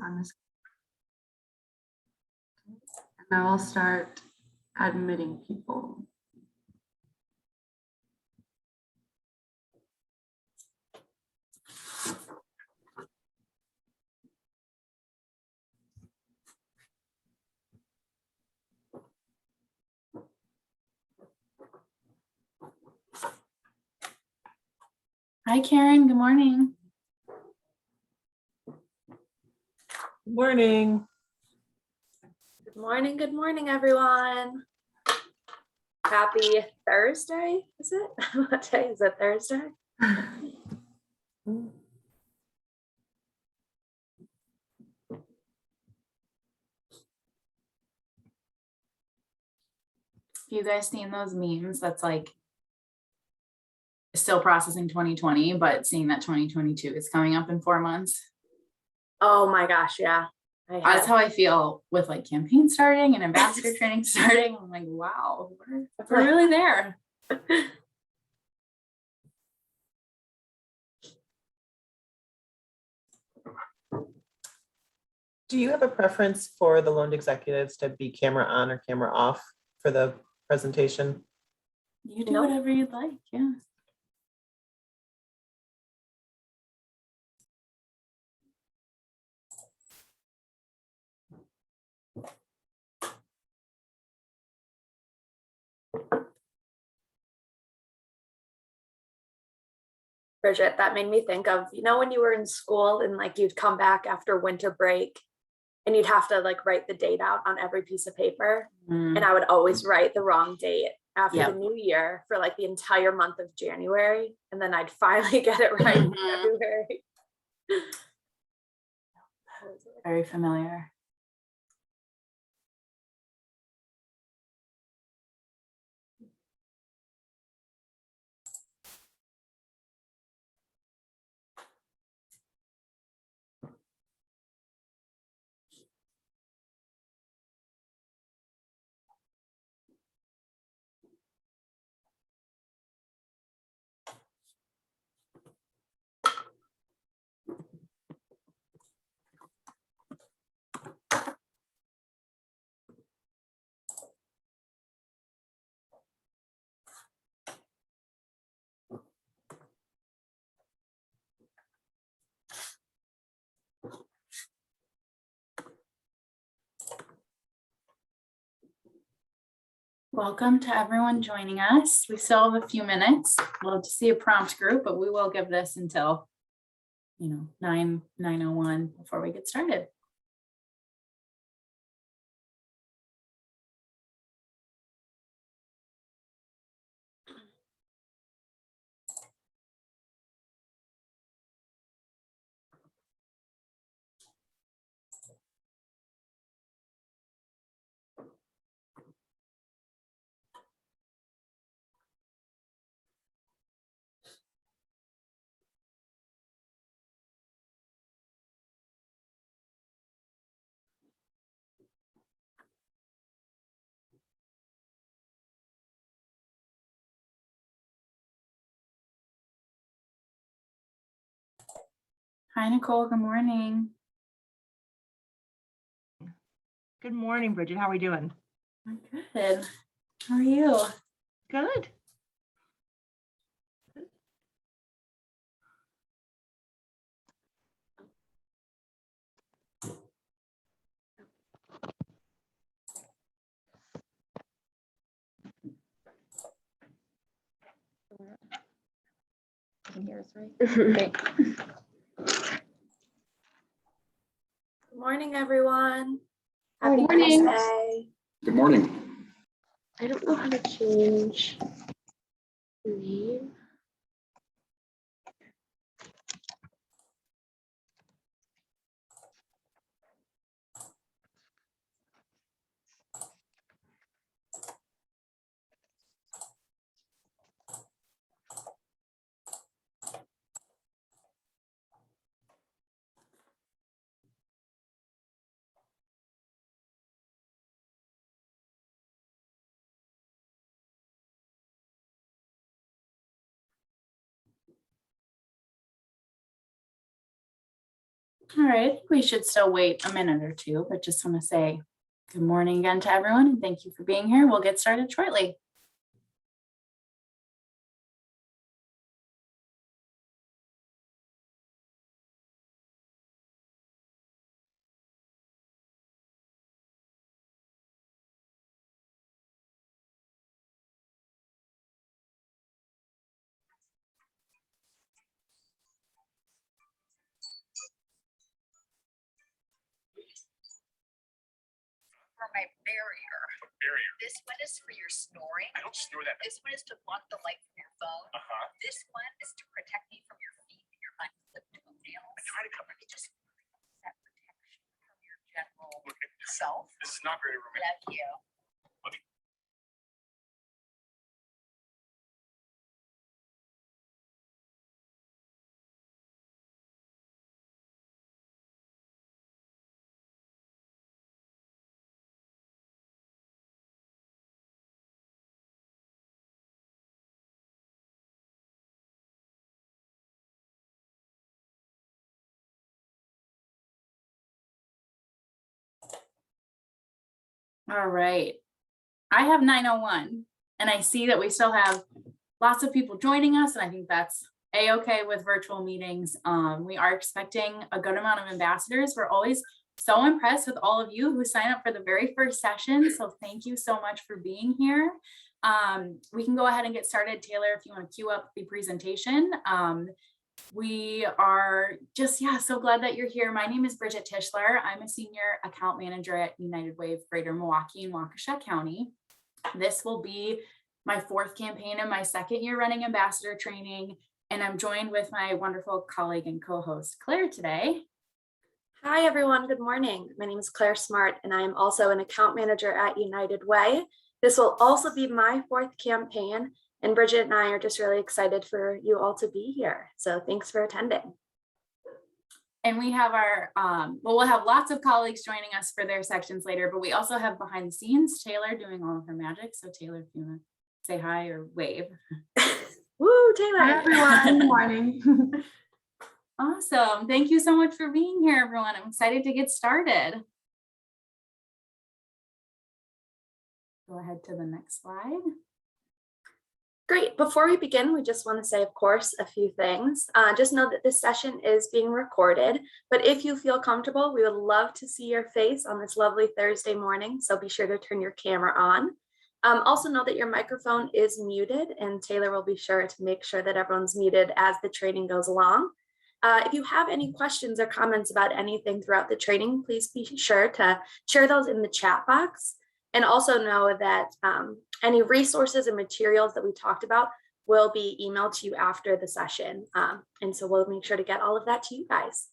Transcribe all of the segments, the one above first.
on this. And I will start admitting people. Hi, Karen. Good morning. Good morning. Good morning, everyone. Happy Thursday, is it? What day is it? Thursday? You guys seen those memes? That's like still processing 2020, but seeing that 2022 is coming up in 4 months. Oh my gosh, yeah. That's how I feel with like campaign starting and ambassador training starting. I'm like, wow, we're really there. Do you have a preference for the loaned executives to be camera on or camera off for the presentation? You do No. whatever you'd like. Yeah. Bridget, that made me think of, when you were in school and like you'd come back after winter break and you'd have to like write the date out on every piece of paper. And I would always write the wrong date after Yep. the new year for like the entire month of January. And then I'd finally get it right in Mhm. February. Very familiar. Welcome to everyone joining us. We still have a few minutes. Love to see a prompt group, but we will give this until 9:01 before we get started. Hi, Nicole. Good morning. Good morning, Bridget. How are we doing? I'm good. How are you? Good. You can hear us, right? Okay. Good morning, everyone. Good Happy morning. Thursday. Good morning. I don't know how to change the name. All right, I think we should still wait a minute or two, but just want to say good morning again to everyone and thank you for being here. We'll get started shortly. For my barrier. This one is for your snoring. I don't snore that. This one is to block the light from your phone. This one is to protect me from your feet and your unclipped toenails. I try to cover it. It just that protection from your general Look at this. self. This is not very romantic. Love you. All right. I have 9:01 and I see that we still have lots of people joining us, and I think that's a-okay with virtual meetings. We are expecting a good amount of ambassadors. We're always so impressed with all of you who sign up for the very first session. So thank you so much for being here. We can go ahead and get started. Taylor, if you want to queue up the presentation. We are just, so glad that you're here. My name is Bridget Tischler. I'm a senior account manager at United Way of Greater Milwaukee and Waukesha County. This will be my 4th campaign and my 2nd year running ambassador training. And I'm joined with my wonderful colleague and co-host Claire today. Hi, everyone. Good morning. My name is Claire Smart, and I am also an account manager at United Way. This will also be my 4th campaign, and Bridget and I are just really excited for you all to be here. So thanks for attending. And we have our, we'll have lots of colleagues joining us for their sections later, but we also have behind the scenes Taylor doing all of her magic. So Taylor, if you want to say hi or wave. Woo, Taylor. Hi, everyone. Good morning. Awesome. Thank you so much for being here, everyone. I'm excited to get started. Go ahead to the next slide. Great. Before we begin, we just want to say, of course, a few things. Just know that this session is being recorded, but if you feel comfortable, we would love to see your face on this lovely Thursday morning. So be sure to turn your camera on. Also know that your microphone is muted, and Taylor will be sure to make sure that everyone's muted as the training goes along. If you have any questions or comments about anything throughout the training, please be sure to share those in the chat box. And also know that any resources and materials that we talked about will be emailed to you after the session. And so we'll make sure to get all of that to you guys.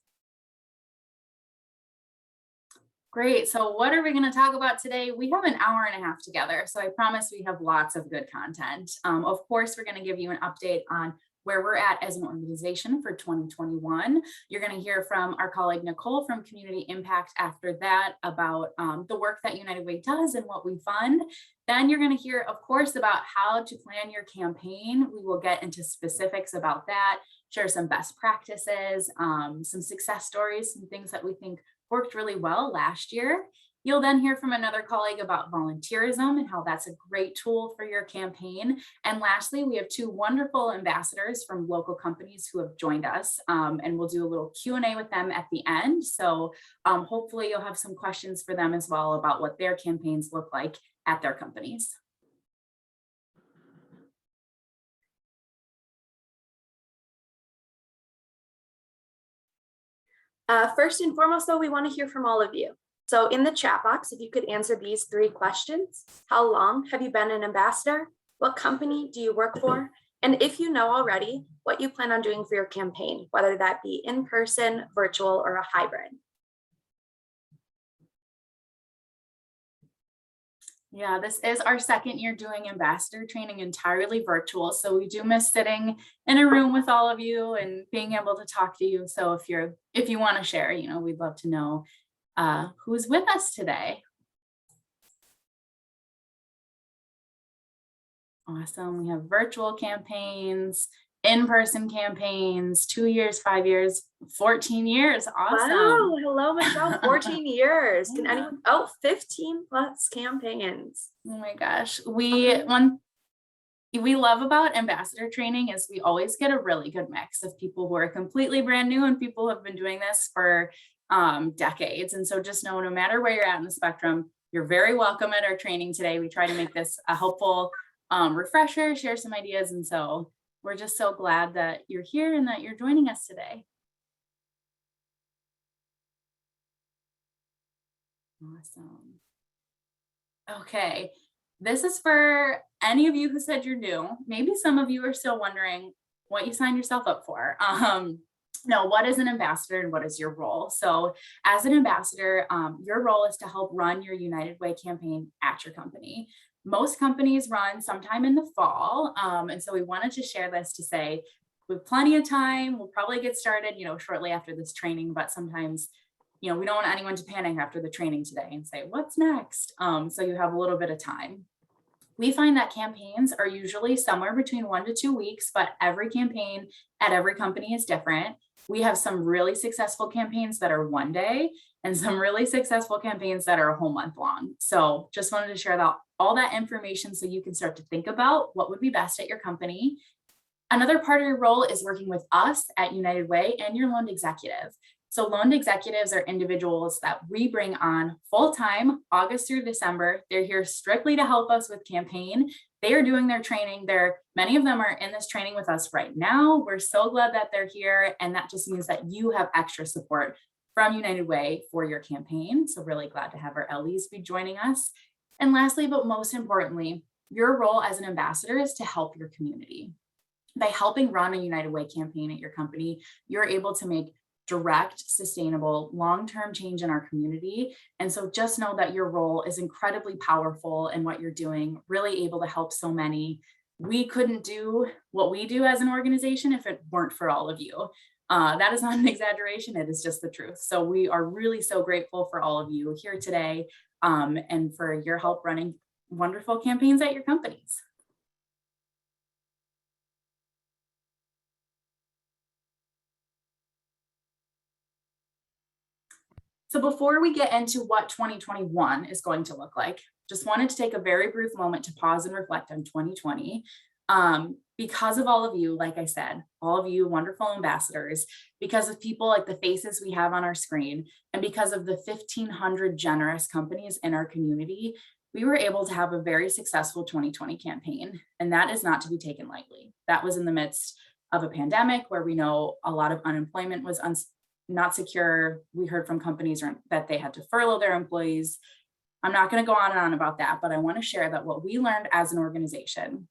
Great. So what are we going to talk about today? We have an hour and a half together, so I promise we have lots of good content. Of course, we're going to give you an update on where we're at as an organization for 2021. You're going to hear from our colleague Nicole from Community Impact after that about the work that United Way does and what we fund. Then you're going to hear, of course, about how to plan your campaign. We will get into specifics about that, share some best practices, some success stories, some things that we think worked really well last year. You'll then hear from another colleague about volunteerism and how that's a great tool for your campaign. And lastly, we have 2 wonderful ambassadors from local companies who have joined us, and we'll do a little Q&A with them at the end. So hopefully you'll have some questions for them as well about what their campaigns look like at their companies. First and foremost, though, we want to hear from all of you. So in the chat box, if you could answer these 3 questions. How long have you been an ambassador? What company do you work for? And if you know already, what you plan on doing for your campaign, whether that be in person, virtual, or a hybrid. Yeah, this is our 2nd year doing ambassador training entirely virtual. So we do miss sitting in a room with all of you and being able to talk to you. So if you want to share, we'd love to know who's with us today. Awesome. We have virtual campaigns in-person campaigns, 2 years, 5 years, 14 years. Awesome. Wow, hello, Michelle, 14 years. Can Yeah. anyone, oh, 15 plus campaigns. Oh my gosh. One we love about ambassador training is we always get a really good mix of people who are completely brand new and people who have been doing this for decades. And so just know, no matter where you're at in the spectrum, you're very welcome at our training today. We try to make this a helpful refresher, share some ideas. And so we're just so glad that you're here and that you're joining us today. Awesome. Okay, this is for any of you who said you're new. Maybe some of you are still wondering what you signed yourself up for. No, what is an ambassador and what is your role? So as an ambassador, your role is to help run your United Way campaign at your company. Most companies run sometime in the fall. And so we wanted to share this to say, we have plenty of time. We'll probably get started, shortly after this training, but sometimes, we don't want anyone to panic after the training today and say, what's next? So you have a little bit of time. We find that campaigns are usually somewhere between 1 to 2 weeks, but every campaign at every company is different. We have some really successful campaigns that are 1 day and some really successful campaigns that are a whole month long. So just wanted to share all that information so you can start to think about what would be best at your company. Another part of your role is working with us at United Way and your loaned executive. So loaned executives are individuals that we bring on full-time, August through December. They're here strictly to help us with campaign. They are doing their training. Many of them are in this training with us right now. We're so glad that they're here. And that just means that you have extra support from United Way for your campaign. So really glad to have our LEs be joining us. And lastly, but most importantly, your role as an ambassador is to help your community. By helping run a United Way campaign at your company, you're able to make direct, sustainable, long-term change in our community. And so just know that your role is incredibly powerful in what you're doing, really able to help so many. We couldn't do what we do as an organization if it weren't for all of you. That is not an exaggeration, it is just the truth. So we are really so grateful for all of you here today and for your help running wonderful campaigns at your companies. So before we get into what 2021 is going to look like, just wanted to take a very brief moment to pause and reflect on 2020. Because of all of you, like I said, all of you wonderful ambassadors, because of people like the faces we have on our screen, and because of the 1,500 generous companies in our community, we were able to have a very successful 2020 campaign. And that is not to be taken lightly. That was in the midst of a pandemic where we know a lot of unemployment was not secure. We heard from companies that they had to furlough their employees. I'm not going to go on and on about that, but I want to share that what we learned as an organization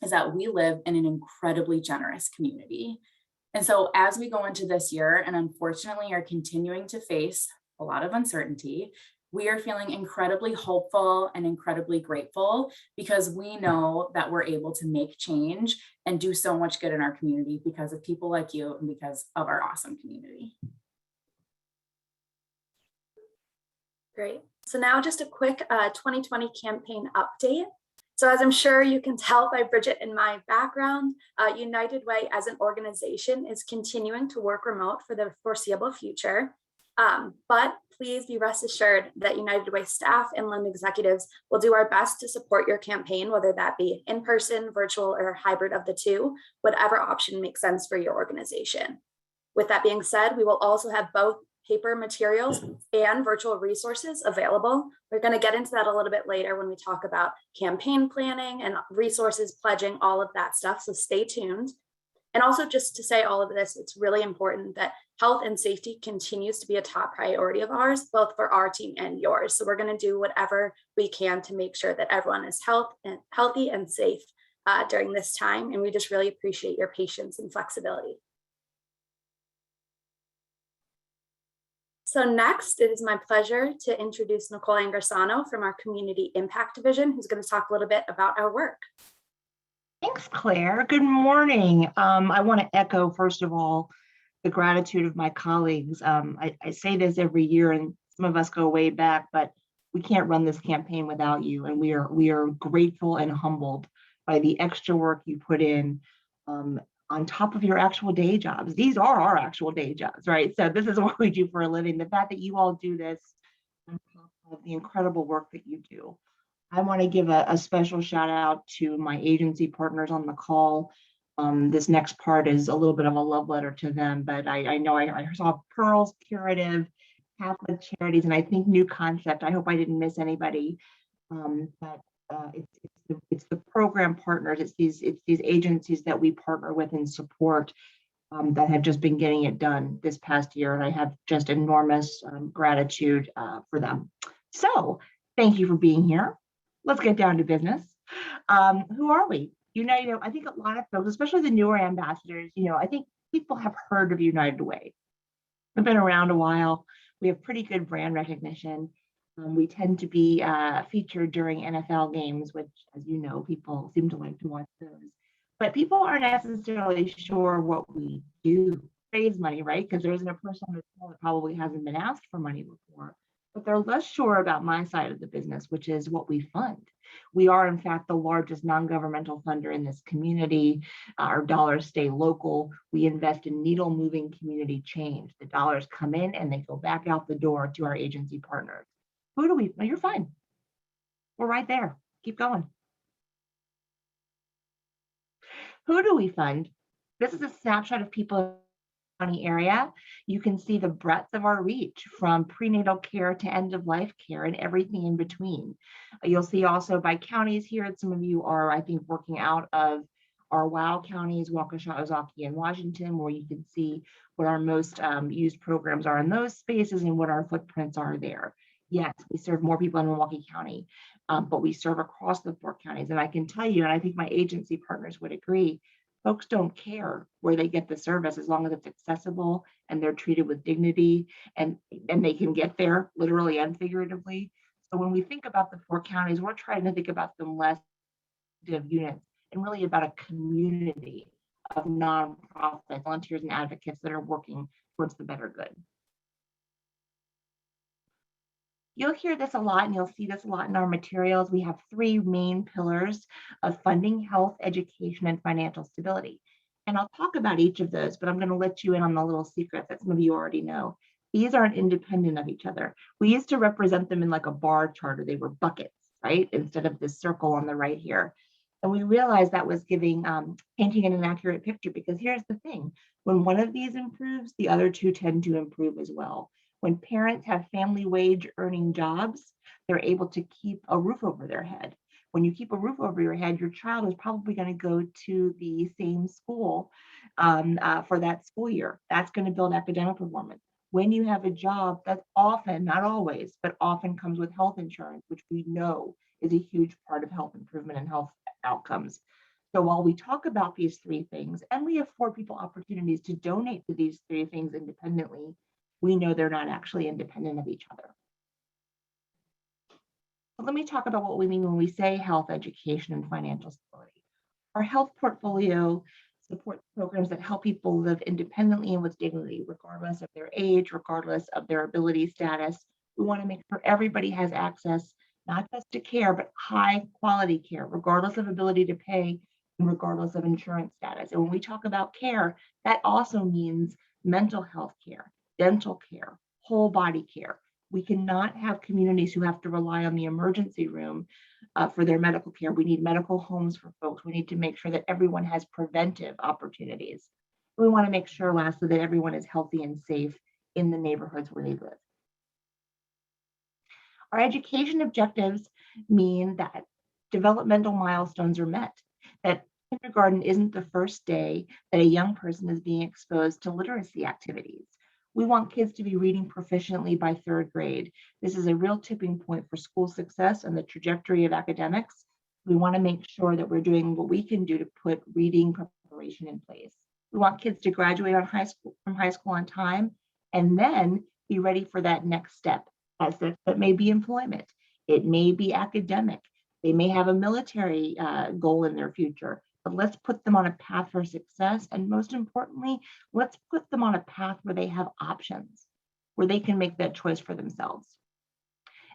is that we live in an incredibly generous community. And so as we go into this year, and unfortunately are continuing to face a lot of uncertainty, we are feeling incredibly hopeful and incredibly grateful because we know that we're able to make change and do so much good in our community because of people like you and because of our awesome community. Great. So now just a quick 2020 campaign update. So as I'm sure you can tell by Bridget and my background, United Way as an organization is continuing to work remote for the foreseeable future. But please be rest assured that United Way staff and loan executives will do our best to support your campaign, whether that be in person, virtual, or hybrid of the two, whatever option makes sense for your organization. With that being said, we will also have both paper materials and virtual resources available. We're going to get into that a little bit later when we talk about campaign planning and resources, pledging, all of that stuff. So stay tuned. And also just to say all of this, it's really important that health and safety continues to be a top priority of ours, both for our team and yours. So we're going to do whatever we can to make sure that everyone is healthy and safe during this time. And we just really appreciate your patience and flexibility. So next, it is my pleasure to introduce Nicole Angersano from our Community Impact Division, who's going to talk a little bit about our work. Thanks, Claire. Good morning. I want to echo, first of all, the gratitude of my colleagues. I say this every year, and some of us go way back, but we can't run this campaign without you. And we are grateful and humbled by the extra work you put in on top of your actual day jobs. These are our actual day jobs, right? So this is what we do for a living. The fact that you all do this on top of the incredible work that you do. I want to give a special shout out to my agency partners on the call. This next part is a little bit of a love letter to them, but I know I saw Pearls Curative, Catholic Charities, and I think New Concept. I hope I didn't miss anybody. But it's the program partners, it's these agencies that we partner with and support that have just been getting it done this past year, and I have just enormous gratitude for them. So thank you for being here. Let's get down to business. Who are we? United, I think a lot of folks, especially the newer ambassadors, I think people have heard of United Way. We've been around a while. We have pretty good brand recognition. We tend to be featured during NFL games, which, as you know, people seem to like to watch those. But people aren't necessarily sure what we do. Raise money, right? Because there isn't a person on the call that probably hasn't been asked for money before. But they're less sure about my side of the business, which is what we fund. We are, in fact, the largest non-governmental funder in this community. Our dollars stay local. We invest in needle-moving community change. The dollars come in and they go back out the door to our agency partners. Who do we? No, you're fine. We're right there. Keep going. Who do we fund? This is a snapshot of people in the area. You can see the breadth of our reach from prenatal care to end of life care and everything in between. You'll see also by counties here, some of you are, I think, working out of our WOW counties, Waukesha, Ozaukee, and Washington, where you can see what our most used programs are in those spaces and what our footprints are there. Yes, we serve more people in Milwaukee County, but we serve across the 4 counties. And I can tell you, and I think my agency partners would agree, folks don't care where they get the service as long as it's accessible and they're treated with dignity and they can get there literally and figuratively. So when we think about the 4 counties, we're trying to think about them less of units and really about a community of nonprofits, volunteers, and advocates that are working towards the better good. You'll hear this a lot and you'll see this a lot in our materials. We have 3 main pillars of funding, health, education, and financial stability. And I'll talk about each of those, but I'm going to let you in on the little secret that some of you already know. These aren't independent of each other. We used to represent them in like a bar chart, or they were buckets, right? Instead of this circle on the right here. And we realized that was giving, painting an inaccurate picture, because here's the thing. When one of these improves, the other 2 tend to improve as well. When parents have family wage earning jobs, they're able to keep a roof over their head. When you keep a roof over your head, your child is probably going to go to the same school for that school year. That's going to build academic performance. When you have a job, that's often, not always, but often comes with health insurance, which we know is a huge part of health improvement and health outcomes. So while we talk about these 3 things, and we afford people opportunities to donate to these 3 things independently, we know they're not actually independent of each other. So let me talk about what we mean when we say health, education, and financial stability. Our health portfolio supports programs that help people live independently and with dignity, regardless of their age, regardless of their ability status. We want to make sure everybody has access, not just to care, but high quality care, regardless of ability to pay and regardless of insurance status. And when we talk about care, that also means mental health care, dental care, whole body care. We cannot have communities who have to rely on the emergency room for their medical care. We need medical homes for folks. We need to make sure that everyone has preventive opportunities. We want to make sure, lastly, that everyone is healthy and safe in the neighborhoods where they live. Our education objectives mean that developmental milestones are met, that kindergarten isn't the first day that a young person is being exposed to literacy activities. We want kids to be reading proficiently by 3rd grade. This is a real tipping point for school success and the trajectory of academics. We want to make sure that we're doing what we can do to put reading preparation in place. We want kids to graduate from high school on time and then be ready for that next step. That may be employment. It may be academic. They may have a military goal in their future. But let's put them on a path for success. And most importantly, let's put them on a path where they have options, where they can make that choice for themselves.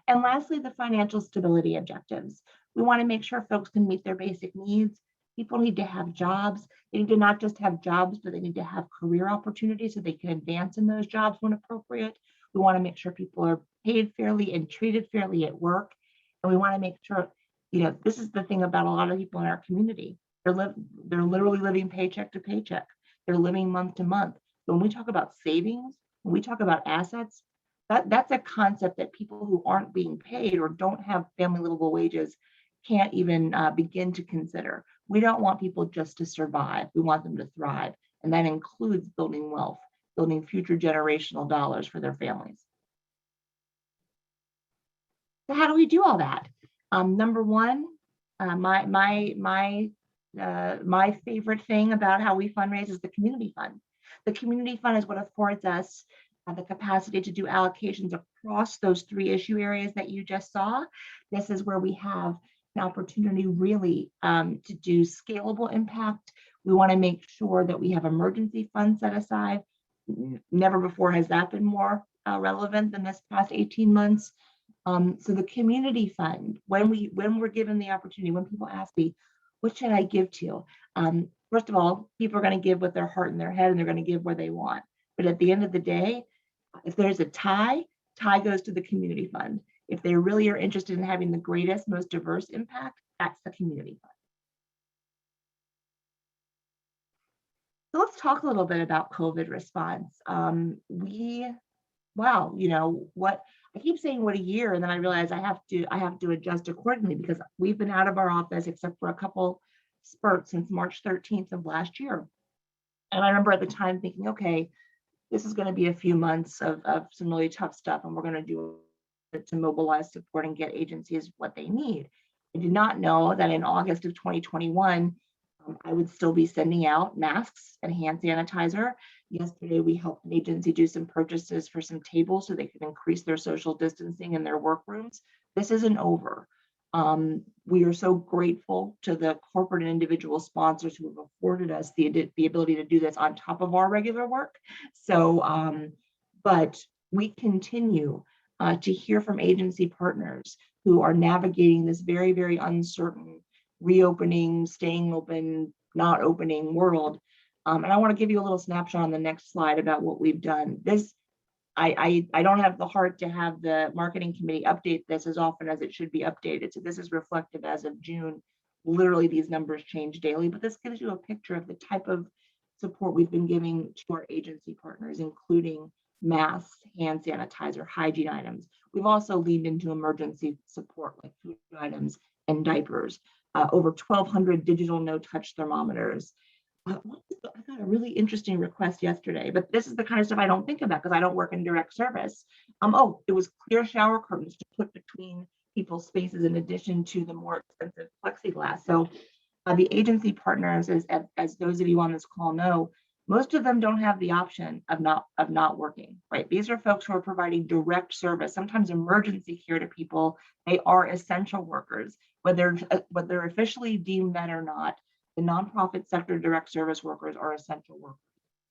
And lastly, the financial stability objectives. We want to make sure folks can meet their basic needs, People need to have jobs. They need to not just have jobs, but they need to have career opportunities so they can advance in those jobs when appropriate. We want to make sure people are paid fairly and treated fairly at work. And we want to make sure, this is the thing about a lot of people in our community. They're literally living paycheck to paycheck. They're living month to month. When we talk about savings, when we talk about assets, that's a concept that people who aren't being paid or don't have family livable wages can't even begin to consider. We don't want people just to survive. We want them to thrive. And that includes building wealth, building future generational dollars for their families. So how do we do all that? Number one, my favorite thing about how we fundraise is the community fund. The community fund is what affords us the capacity to do allocations across those 3 issue areas that you just saw. This is where we have an opportunity really to do scalable impact. We want to make sure that we have emergency funds set aside. Never before has that been more relevant than this past 18 months. So the community fund, when we're given the opportunity, when people ask me, what should I give to? First of all, people are going to give with their heart and their head, and they're going to give where they want. But at the end of the day, if there's a tie goes to the community fund. If they really are interested in having the greatest, most diverse impact, that's the community fund. So let's talk a little bit about COVID response. I keep saying what a year, and then I realize I have to adjust accordingly because we've been out of our office except for a couple spurts since March 13th of last year. And I remember at the time thinking, okay, this is going to be a few months of some really tough stuff, and we're going to do it to mobilize support and get agencies what they need. I did not know that in August of 2021, I would still be sending out masks and hand sanitizer. Yesterday, we helped an agency do some purchases for some tables so they could increase their social distancing in their workrooms. This isn't over. We are so grateful to the corporate and individual sponsors who have afforded us the ability to do this on top of our regular work. So, but we continue to hear from agency partners who are navigating this very, very uncertain reopening, staying open, not opening world. And I want to give you a little snapshot on the next slide about what we've done. I don't have the heart to have the marketing committee update this as often as it should be updated. So this is reflective as of June. Literally, these numbers change daily, but this gives you a picture of the type of support we've been giving to our agency partners, including masks, hand sanitizer, hygiene items. We've also leaned into emergency support like food items and diapers. Over 1,200 digital no-touch thermometers. I got a really interesting request yesterday, but this is the kind of stuff I don't think about because I don't work in direct service. It was clear shower curtains to put between people's spaces in addition to the more expensive plexiglass. So the agency partners, as those of you on this call know, most of them don't have the option of not working, right? These are folks who are providing direct service, sometimes emergency care to people. They are essential workers, whether officially deemed that or not. The nonprofit sector direct service workers are essential workers.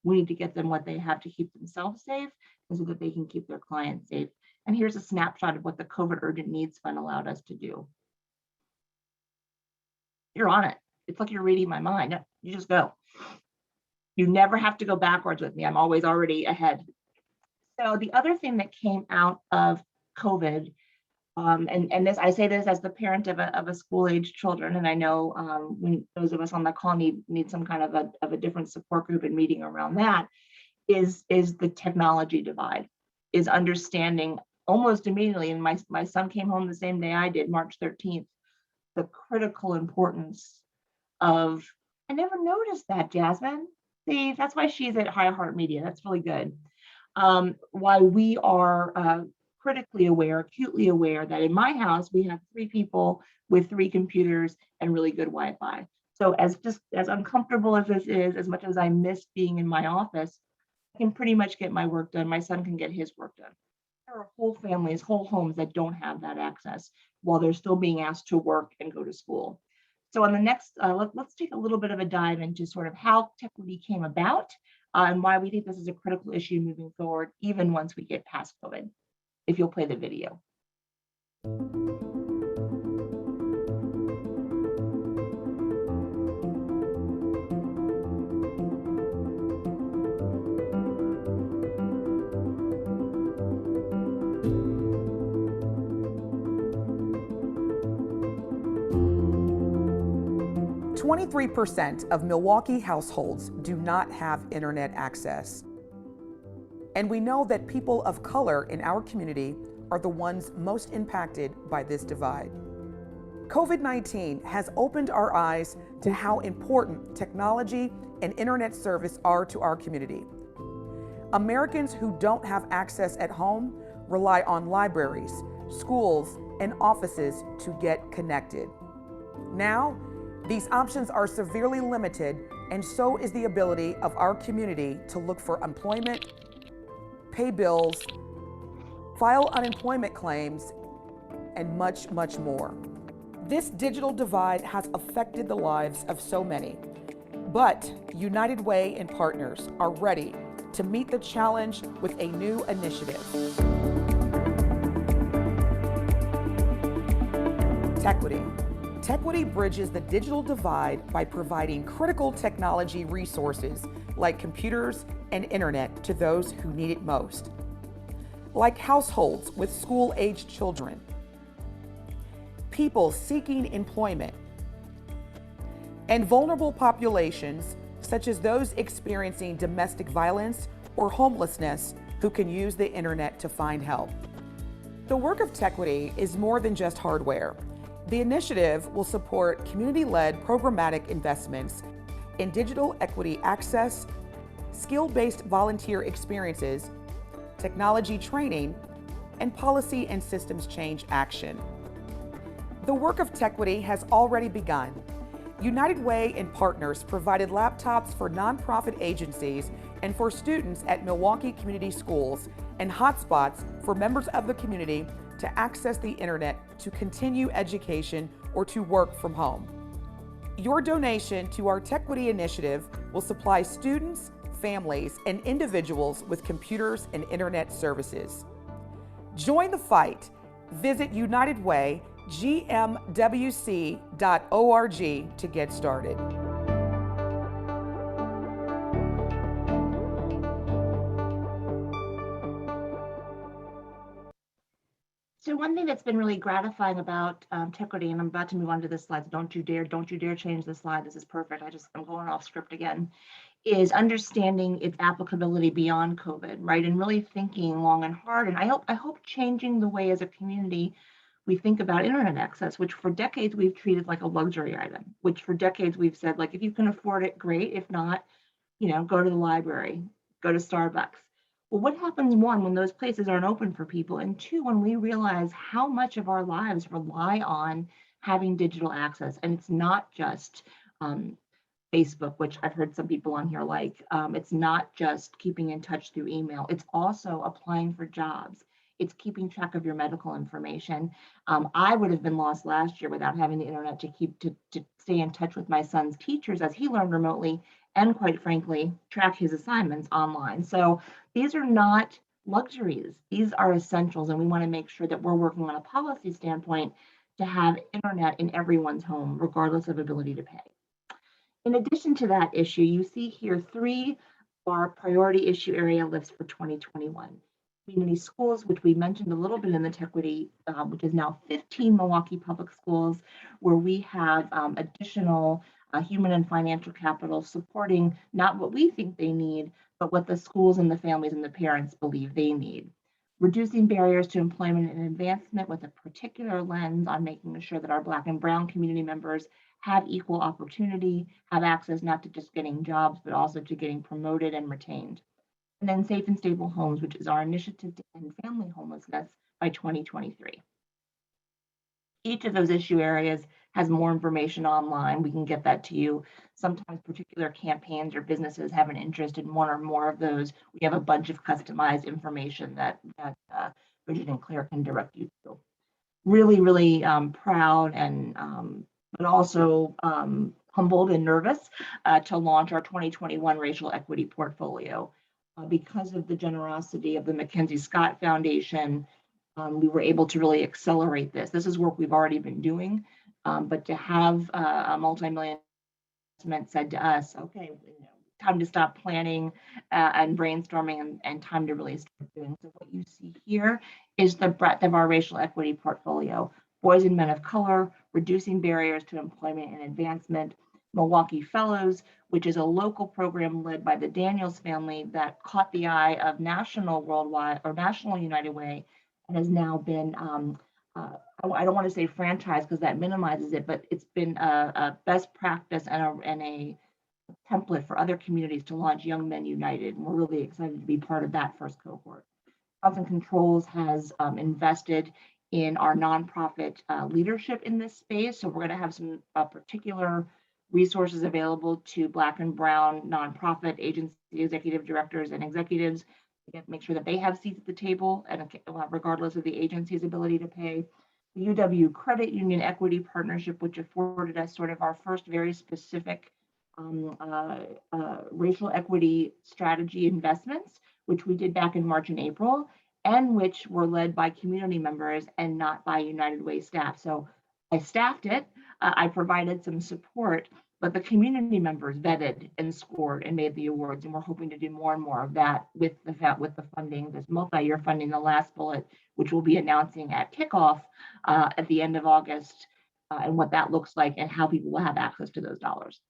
We need to get them what they have to keep themselves safe and so that they can keep their clients safe. And here's a snapshot of what the COVID Urgent Needs Fund allowed us to do. You're on it. It's like you're reading my mind. You just go. You never have to go backwards with me. I'm always already ahead. So the other thing that came out of COVID, and this, I say this as the parent of a school-age children, and I know when those of us on the call need some kind of a different support group and meeting around that, is the technology divide, is understanding almost immediately, and my son came home the same day I did, March 13th, the critical importance of, I never noticed that, Jasmine. See, that's why she's at High Heart Media. That's really good. Why we are critically aware, acutely aware that in my house, we have 3 people with 3 computers and really good Wi-Fi. So as uncomfortable as this is, as much as I miss being in my office, I can pretty much get my work done. My son can get his work done. There are whole families, whole homes that don't have that access while they're still being asked to work and go to school. So on the next, let's take a little bit of a dive into sort of how TechWidy came about and why we think this is a critical issue moving forward, even once we get past COVID. If you'll play the video. 23% of Milwaukee households do not have internet access. And we know that people of color in our community are the ones most impacted by this divide. COVID-19 has opened our eyes to how important technology and internet service are to our community. Americans who don't have access at home rely on libraries, schools, and offices to get connected. Now, these options are severely limited, and so is the ability of our community to look for employment, pay bills, file unemployment claims, and much, much more. This digital divide has affected the lives of so many, but United Way and partners are ready to meet the challenge with a new initiative. Tequity. Tequity bridges the digital divide by providing critical technology resources like computers and internet to those who need it most, like households with school-aged children, people seeking employment, and vulnerable populations such as those experiencing domestic violence or homelessness who can use the internet to find help. The work of Tequity is more than just hardware. The initiative will support community-led programmatic investments in digital equity access, skill-based volunteer experiences, technology training, and policy and systems change action. The work of Tequity has already begun. United Way and partners provided laptops for nonprofit agencies and for students at Milwaukee Community Schools and hotspots for members of the community to access the internet to continue education or to work from home. Your donation to our Tequity initiative will supply students, families, and individuals with computers and internet services. Join the fight. Visit United Way, gmwc.org to get started. So one thing that's been really gratifying about Tequity, and I'm about to move on to this slide, so don't you dare change the slide. This is perfect. I'm going off script again, is understanding its applicability beyond COVID, right? And really thinking long and hard. And I hope changing the way as a community we think about internet access, which for decades we've treated like a luxury item, which for decades we've said, like, if you can afford it, great. If not, go to the library, go to Starbucks. Well, what happens, one, when those places aren't open for people? And two, when we realize how much of our lives rely on having digital access. And it's not just Facebook, which I've heard some people on here like. It's not just keeping in touch through email. It's also applying for jobs. It's keeping track of your medical information. I would have been lost last year without having the internet to stay in touch with my son's teachers as he learned remotely, and quite frankly, track his assignments online. So these are not luxuries. These are essentials, and we want to make sure that we're working on a policy standpoint to have internet in everyone's home, regardless of ability to pay. In addition to that issue, you see here 3 of our priority issue area lists for 2021. Community schools, which we mentioned a little bit in the Tequity, which is now 15 Milwaukee public schools, where we have additional human and financial capital supporting not what we think they need, but what the schools and the families and the parents believe they need. Reducing barriers to employment and advancement with a particular lens on making sure that our Black and Brown community members have equal opportunity, have access not to just getting jobs, but also to getting promoted and retained. And then safe and stable homes, which is our initiative to end family homelessness by 2023. Each of those issue areas has more information online. We can get that to you. Sometimes particular campaigns or businesses have an interest in one or more of those. We have a bunch of customized information that Bridget and Claire can direct you to. Really, really proud and but also humbled and nervous to launch our 2021 racial equity portfolio. Because of the generosity of the Mackenzie Scott Foundation, we were able to really accelerate this. This is work we've already been doing, but to have a multi-million investment said to us, okay, time to stop planning and brainstorming and time to really start doing. So what you see here is the breadth of our racial equity portfolio. Boys and men of color, reducing barriers to employment and advancement, Milwaukee Fellows, which is a local program led by the Daniels family that caught the eye of National Worldwide or National United Way and has now been, I don't want to say franchise because that minimizes it, but it's been a best practice and a template for other communities to launch Young Men United. And we're really excited to be part of that first cohort. Johnson Controls has invested in our nonprofit leadership in this space. So we're going to have some particular resources available to Black and Brown nonprofit agency executive directors and executives to make sure that they have seats at the table, and regardless of the agency's ability to pay. The UW Credit Union Equity Partnership, which afforded us sort of our first very specific racial equity strategy investments, which we did back in March and April, and which were led by community members and not by United Way staff. So I staffed it, I provided some support, but the community members vetted and scored and made the awards. And we're hoping to do more and more of that with the funding, this multi-year funding, the last bullet, which we'll be announcing at kickoff at the end of August, and what that looks like and how people will have access to those dollars.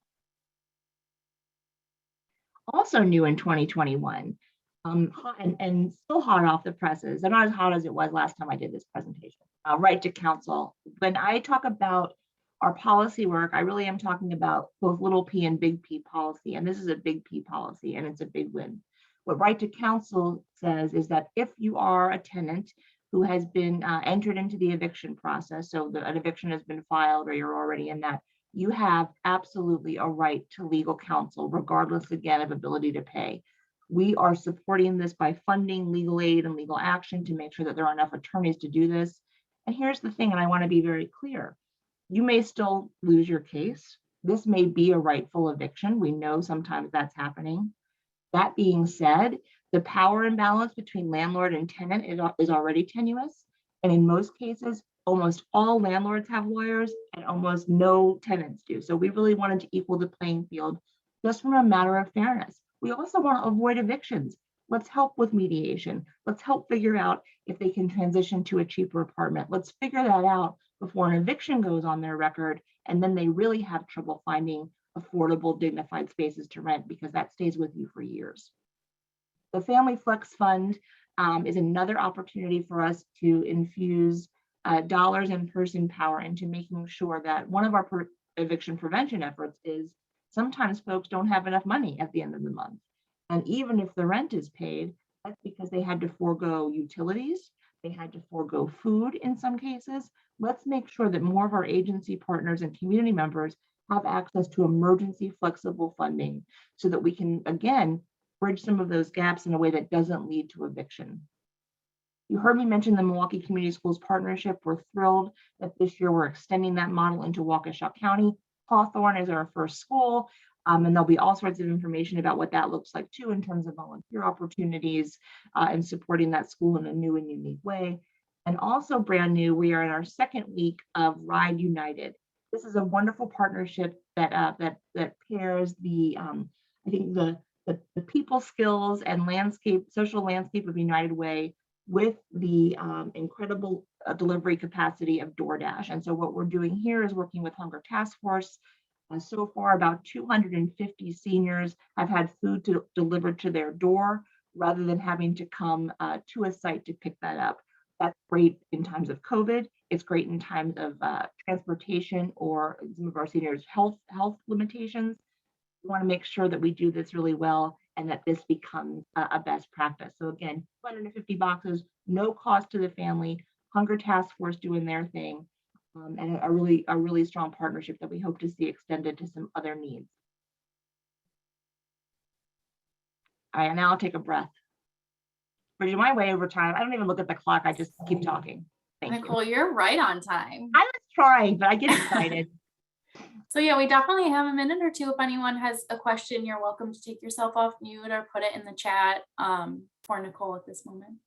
Also new in 2021, hot and still hot off the presses, and not as hot as it was last time I did this presentation, Right to Counsel. When I talk about our policy work, I really am talking about both little p and big P policy, and this is a big P policy, and it's a big win. What Right to Counsel says is that if you are a tenant who has been entered into the eviction process, so an eviction has been filed or you're already in that, you have absolutely a right to legal counsel, regardless again of ability to pay. We are supporting this by funding legal aid and legal action to make sure that there are enough attorneys to do this. And here's the thing, and I want to be very clear. You may still lose your case. This may be a rightful eviction. We know sometimes that's happening. That being said, the power imbalance between landlord and tenant is already tenuous. And in most cases, almost all landlords have lawyers and almost no tenants do. So we really wanted to equal the playing field just from a matter of fairness. We also want to avoid evictions. Let's help with mediation. Let's help figure out if they can transition to a cheaper apartment. Let's figure that out before an eviction goes on their record, and then they really have trouble finding affordable, dignified spaces to rent, because that stays with you for years. The Family Flex Fund is another opportunity for us to infuse dollars and person power into making sure that one of our eviction prevention efforts is sometimes folks don't have enough money at the end of the month. And even if the rent is paid, that's because they had to forego utilities, they had to forego food in some cases. Let's make sure that more of our agency partners and community members have access to emergency flexible funding so that we can, again, bridge some of those gaps in a way that doesn't lead to eviction. You heard me mention the Milwaukee Community Schools Partnership. We're thrilled that this year we're extending that model into Waukesha County. Hawthorne is our first school, and there'll be all sorts of information about what that looks like too in terms of volunteer opportunities and supporting that school in a new and unique way. And also brand new, we are in our second week of Ride United. This is a wonderful partnership that pairs the I think the people skills and social landscape of United Way with the incredible delivery capacity of DoorDash. And so what we're doing here is working with Hunger Task Force. So far, about 250 seniors have had food delivered to their door rather than having to come to a site to pick that up. That's great in times of COVID. It's great in times of transportation or some of our seniors' health limitations. We want to make sure that we do this really well and that this becomes a best practice. So again, 250 boxes, no cost to the family, Hunger Task Force doing their thing, and a really strong partnership that we hope to see extended to some other needs. All right, now I'll take a breath. Bridget, my way over time. I don't even look at the clock. I just keep talking. Thank you. Nicole, you're right on time. I was trying, but I get excited. So yeah, we definitely have a minute or two. If anyone has a question, you're welcome to take yourself off mute or put it in the chat for Nicole at this moment.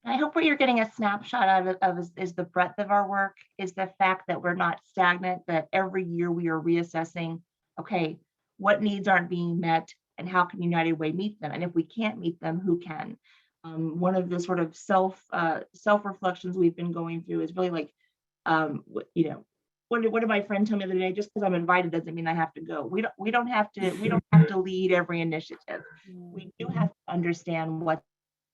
I hope what you're getting a snapshot out of is the breadth of our work, is the fact that we're not stagnant, that every year we are reassessing, okay, what needs aren't being met and how can United Way meet them? And if we can't meet them, who can? One of the sort of self-reflections we've been going through is really like, what did my friend tell me the other day? Just because I'm invited doesn't mean I have to go. We don't have to lead every initiative. We do have to understand what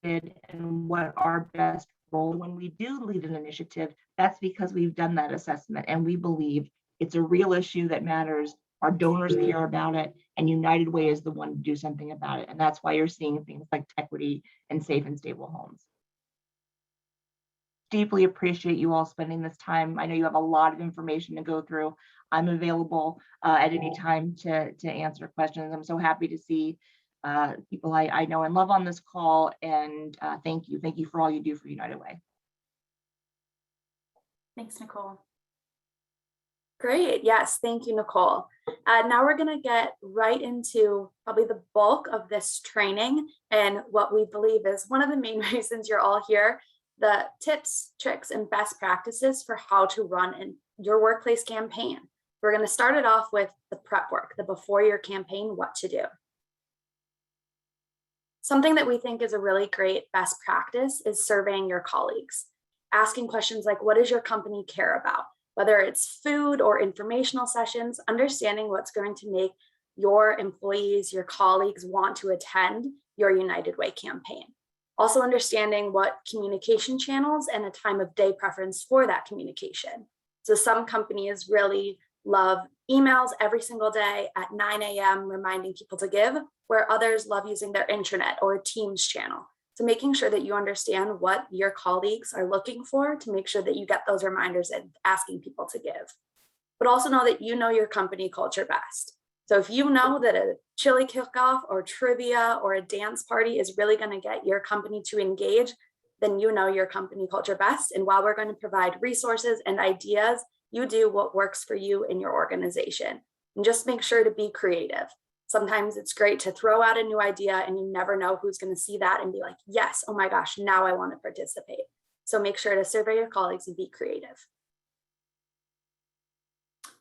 it and what our best role. When we do lead an initiative, that's because we've done that assessment and we believe it's a real issue that matters. Our donors care about it, and United Way is the one to do something about it. And that's why you're seeing things like Equity and Safe and Stable Homes. Deeply appreciate you all spending this time. I know you have a lot of information to go through. I'm available at any time to answer questions. I'm so happy to see people I know and love on this call, and thank you. Thank you for all you do for United Way. Thanks, Nicole. Great. Yes. Thank you, Nicole. Now we're going to get right into probably the bulk of this training and what we believe is one of the main reasons you're all here, the tips, tricks, and best practices for how to run your workplace campaign. We're going to start it off with the prep work, the before your campaign, what to do. Something that we think is a really great best practice is surveying your colleagues, asking questions like, what does your company care about? Whether it's food or informational sessions, understanding what's going to make your employees, your colleagues want to attend your United Way campaign. Also understanding what communication channels and a time of day preference for that communication. So some companies really love emails every single day at 9 a.m. reminding people to give, where others love using their intranet or a Teams channel. So making sure that you understand what your colleagues are looking for to make sure that you get those reminders and asking people to give. But also know that you know your company culture best. So if you know that a chili kickoff or trivia or a dance party is really going to get your company to engage, then you know your company culture best. And while we're going to provide resources and ideas, you do what works for you in your organization. And just make sure to be creative. Sometimes it's great to throw out a new idea and you never know who's going to see that and be like, yes, oh my gosh, now I want to participate. So make sure to survey your colleagues and be creative.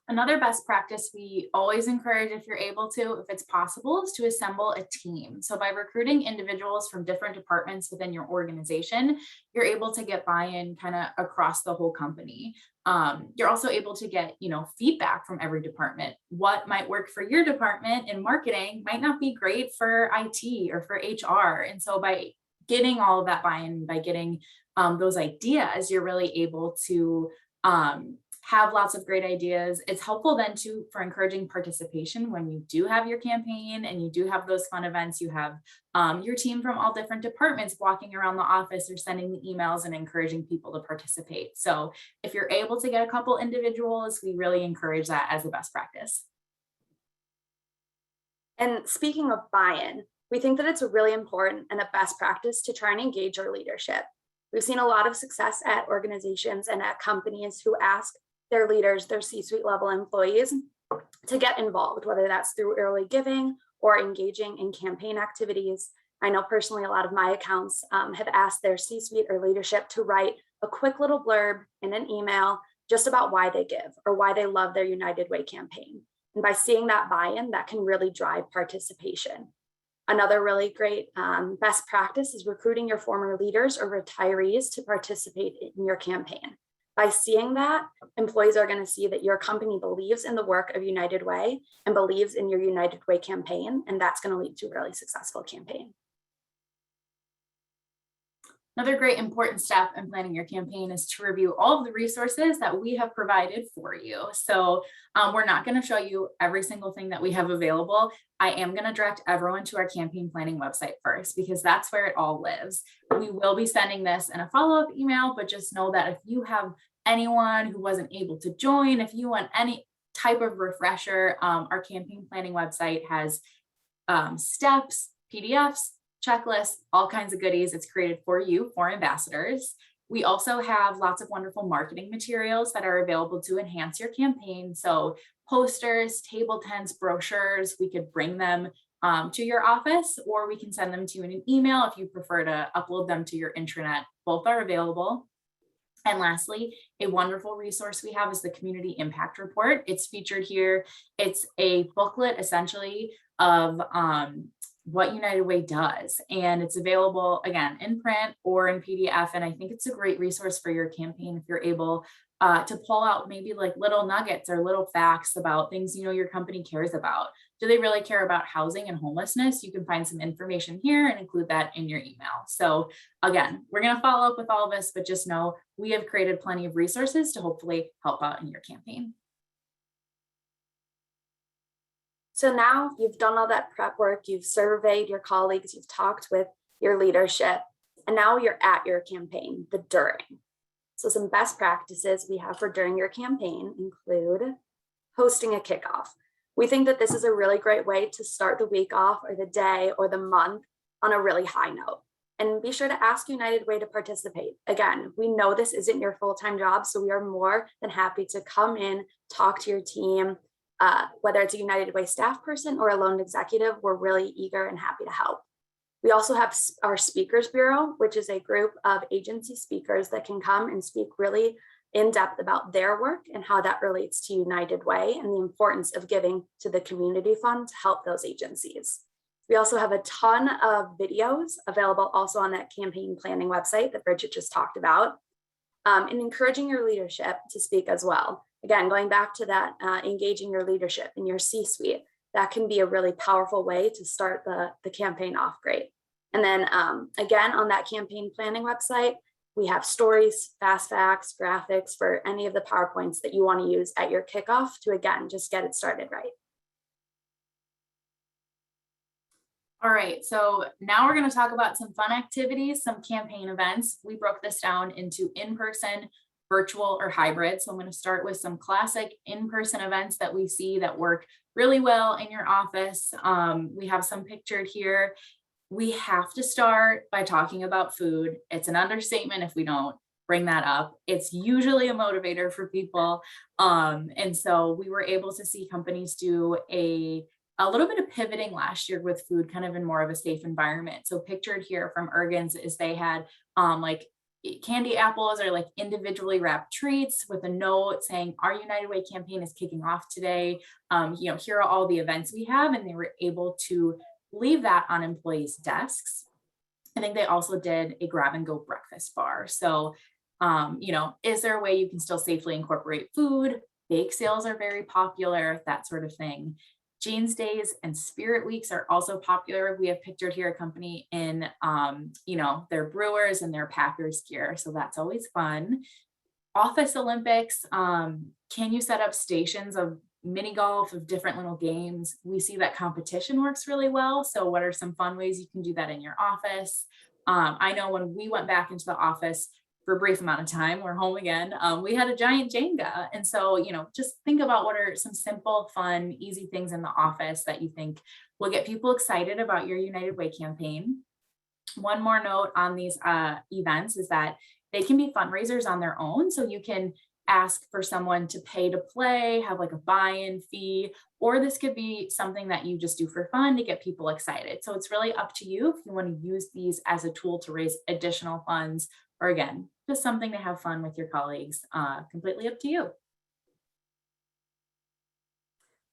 Another best practice we always encourage, if you're able to, if it's possible, is to assemble a team. So by recruiting individuals from different departments within your organization, you're able to get buy-in kind of across the whole company. You're also able to get, feedback from every department. What might work for your department in marketing might not be great for IT or for HR. And so by getting all of that buy-in, by getting those ideas, you're really able to have lots of great ideas. It's helpful then too for encouraging participation when you do have your campaign and you do have those fun events. You have your team from all different departments walking around the office or sending the emails and encouraging people to participate. So if you're able to get a couple individuals, we really encourage that as a best practice. And speaking of buy-in, we think that it's really important and a best practice to try and engage your leadership. We've seen a lot of success at organizations and at companies who ask their leaders, their C-suite level employees, to get involved, whether that's through early giving or engaging in campaign activities. I know personally a lot of my accounts have asked their C-suite or leadership to write a quick little blurb in an email just about why they give or why they love their United Way campaign. And by seeing that buy-in, that can really drive participation. Another really great best practice is recruiting your former leaders or retirees to participate in your campaign. By seeing that, employees are going to see that your company believes in the work of United Way and believes in your United Way campaign, and that's going to lead to a really successful campaign. Another great important step in planning your campaign is to review all of the resources that we have provided for you. So we're not going to show you every single thing that we have available. I am going to direct everyone to our campaign planning website first, because that's where it all lives. We will be sending this in a follow-up email, but just know that if you have anyone who wasn't able to join, if you want any type of refresher, our campaign planning website has steps, PDFs, checklists, all kinds of goodies. It's created for you, for ambassadors. We also have lots of wonderful marketing materials that are available to enhance your campaign. So posters, table tents, brochures, we could bring them to your office, or we can send them to you in an email if you prefer to upload them to your intranet. Both are available. And lastly, a wonderful resource we have is the Community Impact Report. It's featured here. It's a booklet essentially of what United Way does. And it's available again in print or in PDF. And I think it's a great resource for your campaign if you're able to pull out maybe like little nuggets or little facts about things your company cares about. Do they really care about housing and homelessness? You can find some information here and include that in your email. So again, we're going to follow up with all of this, but just know we have created plenty of resources to hopefully help out in your campaign. So now you've done all that prep work, you've surveyed your colleagues, you've talked with your leadership, and now you're at your campaign, the during. So some best practices we have for during your campaign include hosting a kickoff. We think that this is a really great way to start the week off or the day or the month on a really high note. And be sure to ask United Way to participate. Again, we know this isn't your full-time job, so we are more than happy to come in, talk to your team, whether it's a United Way staff person or a loan executive, we're really eager and happy to help. We also have our Speakers Bureau, which is a group of agency speakers that can come and speak really in depth about their work and how that relates to United Way and the importance of giving to the community fund to help those agencies. We also have a ton of videos available also on that campaign planning website that Bridget just talked about, and encouraging your leadership to speak as well. Again, going back to that, engaging your leadership in your C-suite, that can be a really powerful way to start the campaign off great. And then again, on that campaign planning website, we have stories, fast facts, graphics for any of the PowerPoints that you want to use at your kickoff to, again, just get it started right. All right, so now we're going to talk about some fun activities, some campaign events. We broke this down into in-person, virtual, or hybrid. So I'm going to start with some classic in-person events that we see that work really well in your office. We have some pictured here. We have to start by talking about food. It's an understatement if we don't bring that up. It's usually a motivator for people. And so we were able to see companies do a little bit of pivoting last year with food, kind of in more of a safe environment. So pictured here from Ergens is they had like candy apples or like individually wrapped treats with a note saying our United Way campaign is kicking off today. Here are all the events we have, and they were able to leave that on employees' desks. I think they also did a grab and go breakfast bar. So, is there a way you can still safely incorporate food? Bake sales are very popular, that sort of thing. Jeans Days and Spirit Weeks are also popular. We have pictured here a company in, their Brewers and their Packers gear. So that's always fun. Office Olympics, can you set up stations of mini golf, of different little games? We see that competition works really well. So what are some fun ways you can do that in your office? I know when we went back into the office for a brief amount of time, we're home again, we had a giant Jenga. And so, just think about what are some simple, fun, easy things in the office that you think will get people excited about your United Way campaign. One more note on these events is that they can be fundraisers on their own. So you can ask for someone to pay to play, have like a buy-in fee, or this could be something that you just do for fun to get people excited. So it's really up to you if you want to use these as a tool to raise additional funds, or again, just something to have fun with your colleagues, completely up to you.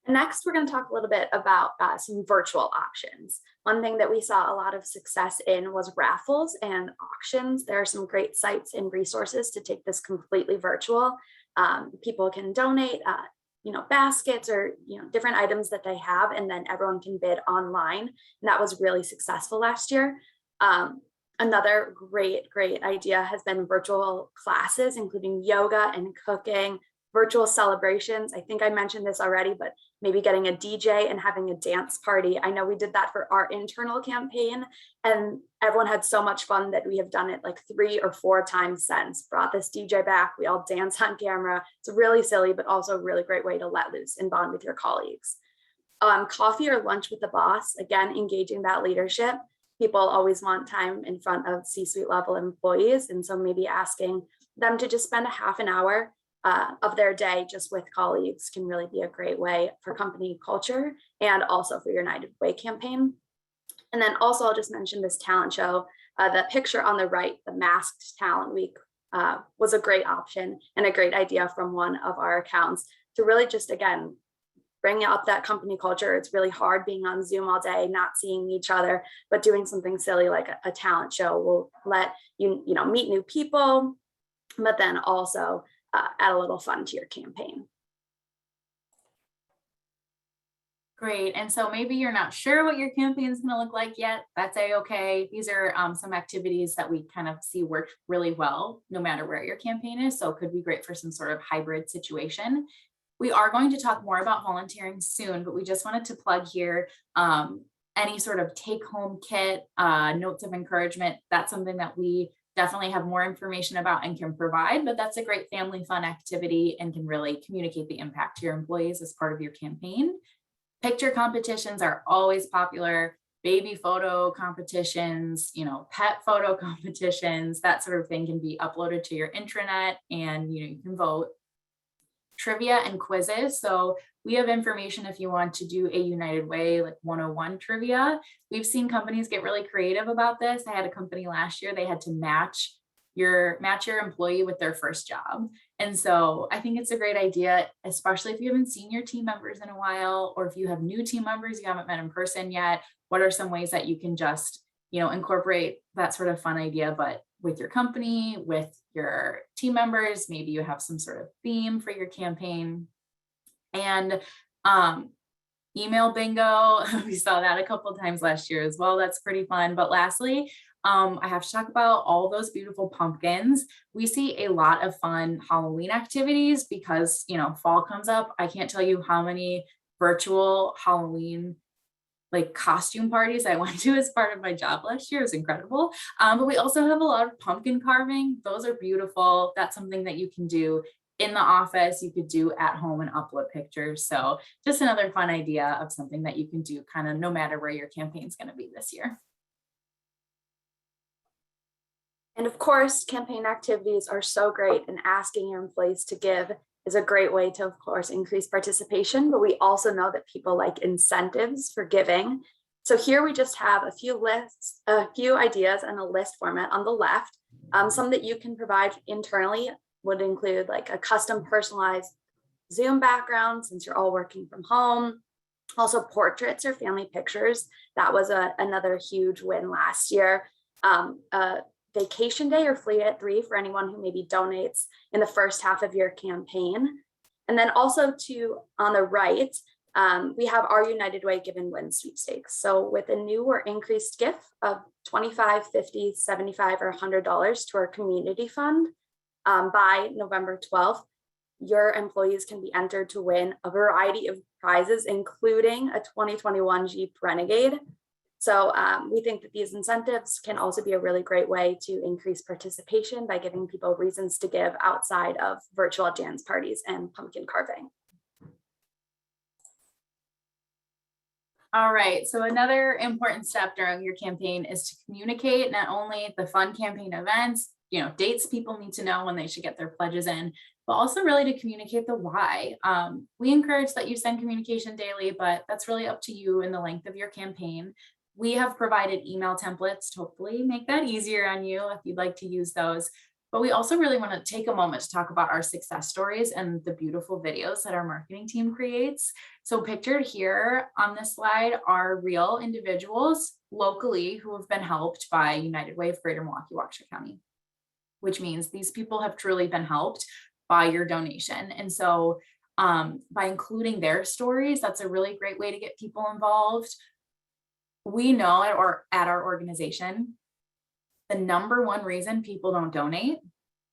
Next, we're going to talk a little bit about some virtual options. One thing that we saw a lot of success in was raffles and auctions. There are some great sites and resources to take this completely virtual. People can donate, baskets or, different items that they have, and then everyone can bid online. And that was really successful last year. Another great idea has been virtual classes, including yoga and cooking, virtual celebrations. I think I mentioned this already, but maybe getting a DJ and having a dance party. I know we did that for our internal campaign, and everyone had so much fun that we have done it like 3 or 4 times since. Brought this DJ back, we all dance on camera. It's really silly, but also a really great way to let loose and bond with your colleagues. Coffee or lunch with the boss, again, engaging that leadership. People always want time in front of C-suite level employees. And so maybe asking them to just spend a half an hour of their day just with colleagues can really be a great way for company culture and also for your United Way campaign. And then also I'll just mention this talent show. The picture on the right, the Masked Talent Week, was a great option and a great idea from one of our accounts to really just, again, bringing up that company culture. It's really hard being on Zoom all day, not seeing each other, but doing something silly like a talent show will let you, meet new people, but then also add a little fun to your campaign. Great. And so maybe you're not sure what your campaign is going to look like yet. That's a-okay. These are some activities that we kind of see work really well, no matter where your campaign is. So it could be great for some sort of hybrid situation. We are going to talk more about volunteering soon, but we just wanted to plug here any sort of take-home kit, notes of encouragement. That's something that we definitely have more information about and can provide, but that's a great family fun activity and can really communicate the impact to your employees as part of your campaign. Picture competitions are always popular. Baby photo competitions, pet photo competitions, that sort of thing can be uploaded to your intranet and you can vote. Trivia and quizzes. So we have information if you want to do a United Way, like 101 trivia. We've seen companies get really creative about this. I had a company last year, they had to match your employee with their first job. And so I think it's a great idea, especially if you haven't seen your team members in a while, or if you have new team members you haven't met in person yet. What are some ways that you can just, incorporate that sort of fun idea, but with your company, with your team members? Maybe you have some sort of theme for your campaign. And email bingo, we saw that a couple of times last year as well. That's pretty fun. But lastly, I have to talk about all those beautiful pumpkins. We see a lot of fun Halloween activities because, fall comes up. I can't tell you how many virtual Halloween costume parties I went to as part of my job last year. It was incredible. But we also have a lot of pumpkin carving. Those are beautiful. That's something that you can do in the office. You could do at home and upload pictures. So just another fun idea of something that you can do kind of no matter where your campaign's going to be this year. And of course, campaign activities are so great, and asking your employees to give is a great way to, of course, increase participation, but we also know that people like incentives for giving. So here we just have a few ideas and a list format on the left. Some that you can provide internally would include like a custom personalized Zoom background, since you're all working from home. Also portraits or family pictures. That was another huge win last year. Vacation day or Fleet at 3 for anyone who maybe donates in the first half of your campaign. And then also on the right, we have our United Way Give and Win sweepstakes. So with a new or increased gift of $25, $50, $75, or $100 to our community fund by November 12th, your employees can be entered to win a variety of prizes, including a 2021 Jeep Renegade. So we think that these incentives can also be a really great way to increase participation by giving people reasons to give outside of virtual dance parties and pumpkin carving. All right, so another important step during your campaign is to communicate not only the fun campaign events, dates people need to know when they should get their pledges in, but also really to communicate the why. We encourage that you send communication daily, but that's really up to you and the length of your campaign. We have provided email templates to hopefully make that easier on you if you'd like to use those. But we also really want to take a moment to talk about our success stories and the beautiful videos that our marketing team creates. So pictured here on this slide are real individuals locally who have been helped by United Way of Greater Milwaukee-Waukesha County, which means these people have truly been helped by your donation. And so by including their stories, that's a really great way to get people involved. We know at our organization, the number one reason people don't donate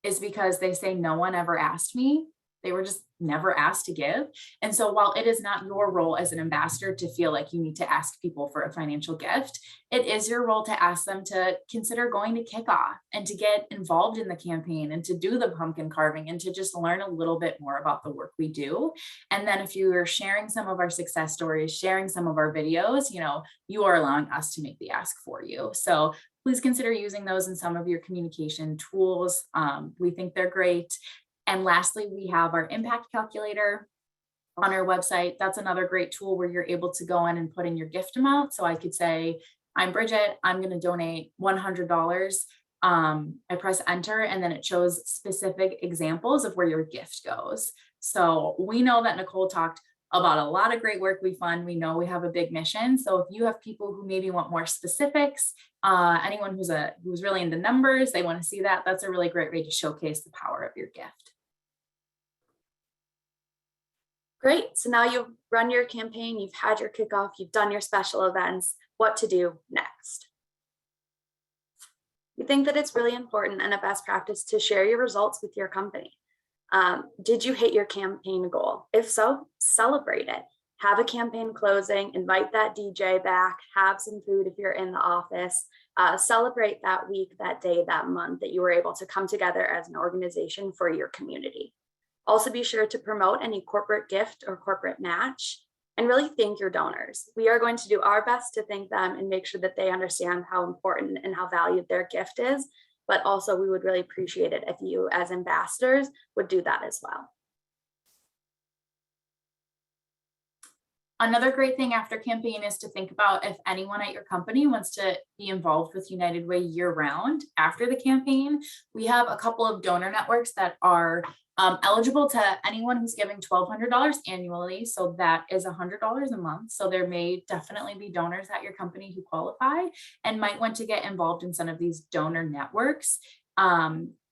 is because they say, no one ever asked me. They were just never asked to give. And so while it is not your role as an ambassador to feel like you need to ask people for a financial gift, it is your role to ask them to consider going to kickoff and to get involved in the campaign and to do the pumpkin carving and to just learn a little bit more about the work we do. And then if you are sharing some of our success stories, sharing some of our videos, you are allowing us to make the ask for you. So please consider using those in some of your communication tools. We think they're great. And lastly, we have our impact calculator on our website. That's another great tool where you're able to go in and put in your gift amount. So I could say, I'm Bridget, I'm going to donate $100. I press enter, and then it shows specific examples of where your gift goes. So we know that Nicole talked about a lot of great work we fund. We know we have a big mission. So if you have people who maybe want more specifics, anyone who's really into numbers, they want to see that, that's a really great way to showcase the power of your gift. Great. So now you've run your campaign, you've had your kickoff, you've done your special events. What to do next? We think that it's really important and a best practice to share your results with your company. Did you hit your campaign goal? If so, celebrate it. Have a campaign closing, invite that DJ back, have some food if you're in the office, celebrate that week, that day, that month that you were able to come together as an organization for your community. Also be sure to promote any corporate gift or corporate match and really thank your donors. We are going to do our best to thank them and make sure that they understand how important and how valued their gift is. But also we would really appreciate it if you as ambassadors would do that as well. Another great thing after campaign is to think about if anyone at your company wants to be involved with United Way year round after the campaign. We have a couple of donor networks that are eligible to anyone who's giving $1,200 annually. So that is $100 a month. So there may definitely be donors at your company who qualify and might want to get involved in some of these donor networks.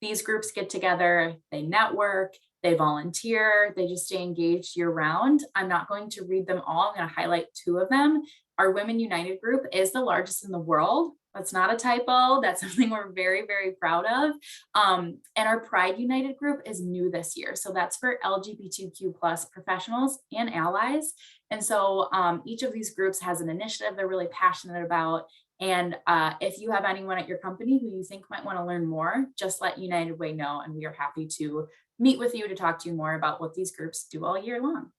These groups get together, they network, they volunteer, they just stay engaged year round. I'm not going to read them all. I'm going to highlight two of them. Our Women United group is the largest in the world. That's not a typo. That's something we're very, very proud of. And our Pride United group is new this year. So that's for LGBTQ+ professionals and allies. And so each of these groups has an initiative they're really passionate about. And if you have anyone at your company who you think might want to learn more, just let United Way know. And we are happy to meet with you to talk to you more about what these groups do all year long.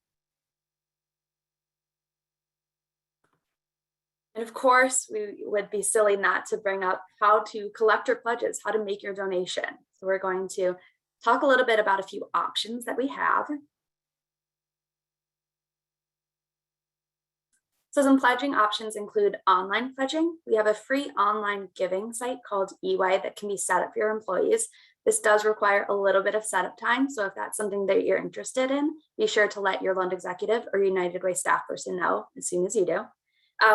And of course, we would be silly not to bring up how to collect your pledges, how to make your donation. So we're going to talk a little bit about a few options that we have. So some pledging options include online pledging. We have a free online giving site called eWay that can be set up for your employees. This does require a little bit of setup time. So if that's something that you're interested in, be sure to let your Lund executive or United Way staff person know as soon as you do.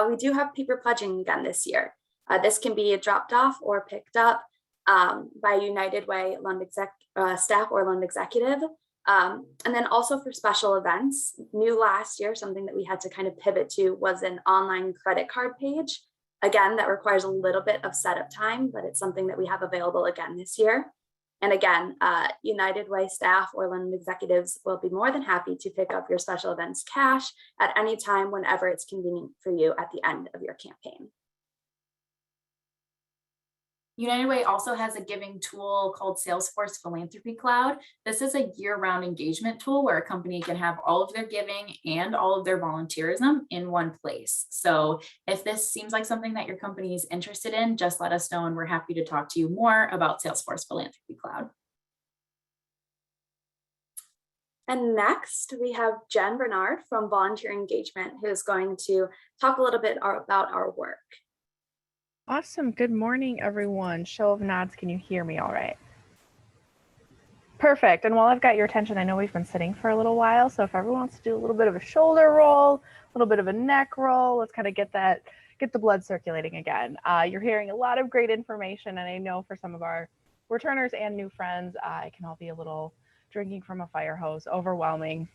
We do have paper pledging again this year. This can be dropped off or picked up by United Way Lund staff or Lund executive. And then also for special events, new last year, something that we had to kind of pivot to was an online credit card page. Again, that requires a little bit of setup time, but it's something that we have available again this year. And again, United Way staff or Lund executives will be more than happy to pick up your special events cash at any time, whenever it's convenient for you at the end of your campaign. United Way also has a giving tool called Salesforce Philanthropy Cloud. This is a year-round engagement tool where a company can have all of their giving and all of their volunteerism in one place. So if this seems like something that your company is interested in, just let us know and we're happy to talk to you more about Salesforce Philanthropy Cloud. And next we have Jen Bernard from Volunteer Engagement, who is going to talk a little bit about our work. Awesome. Good morning, everyone. Show of nods. Can you hear me all right? Perfect. And while I've got your attention, I know we've been sitting for a little while. So if everyone wants to do a little bit of a shoulder roll, a little bit of a neck roll, let's kind of get the blood circulating again. You're hearing a lot of great information. And I know for some of our returners and new friends, it can all be a little drinking from a fire hose, overwhelming.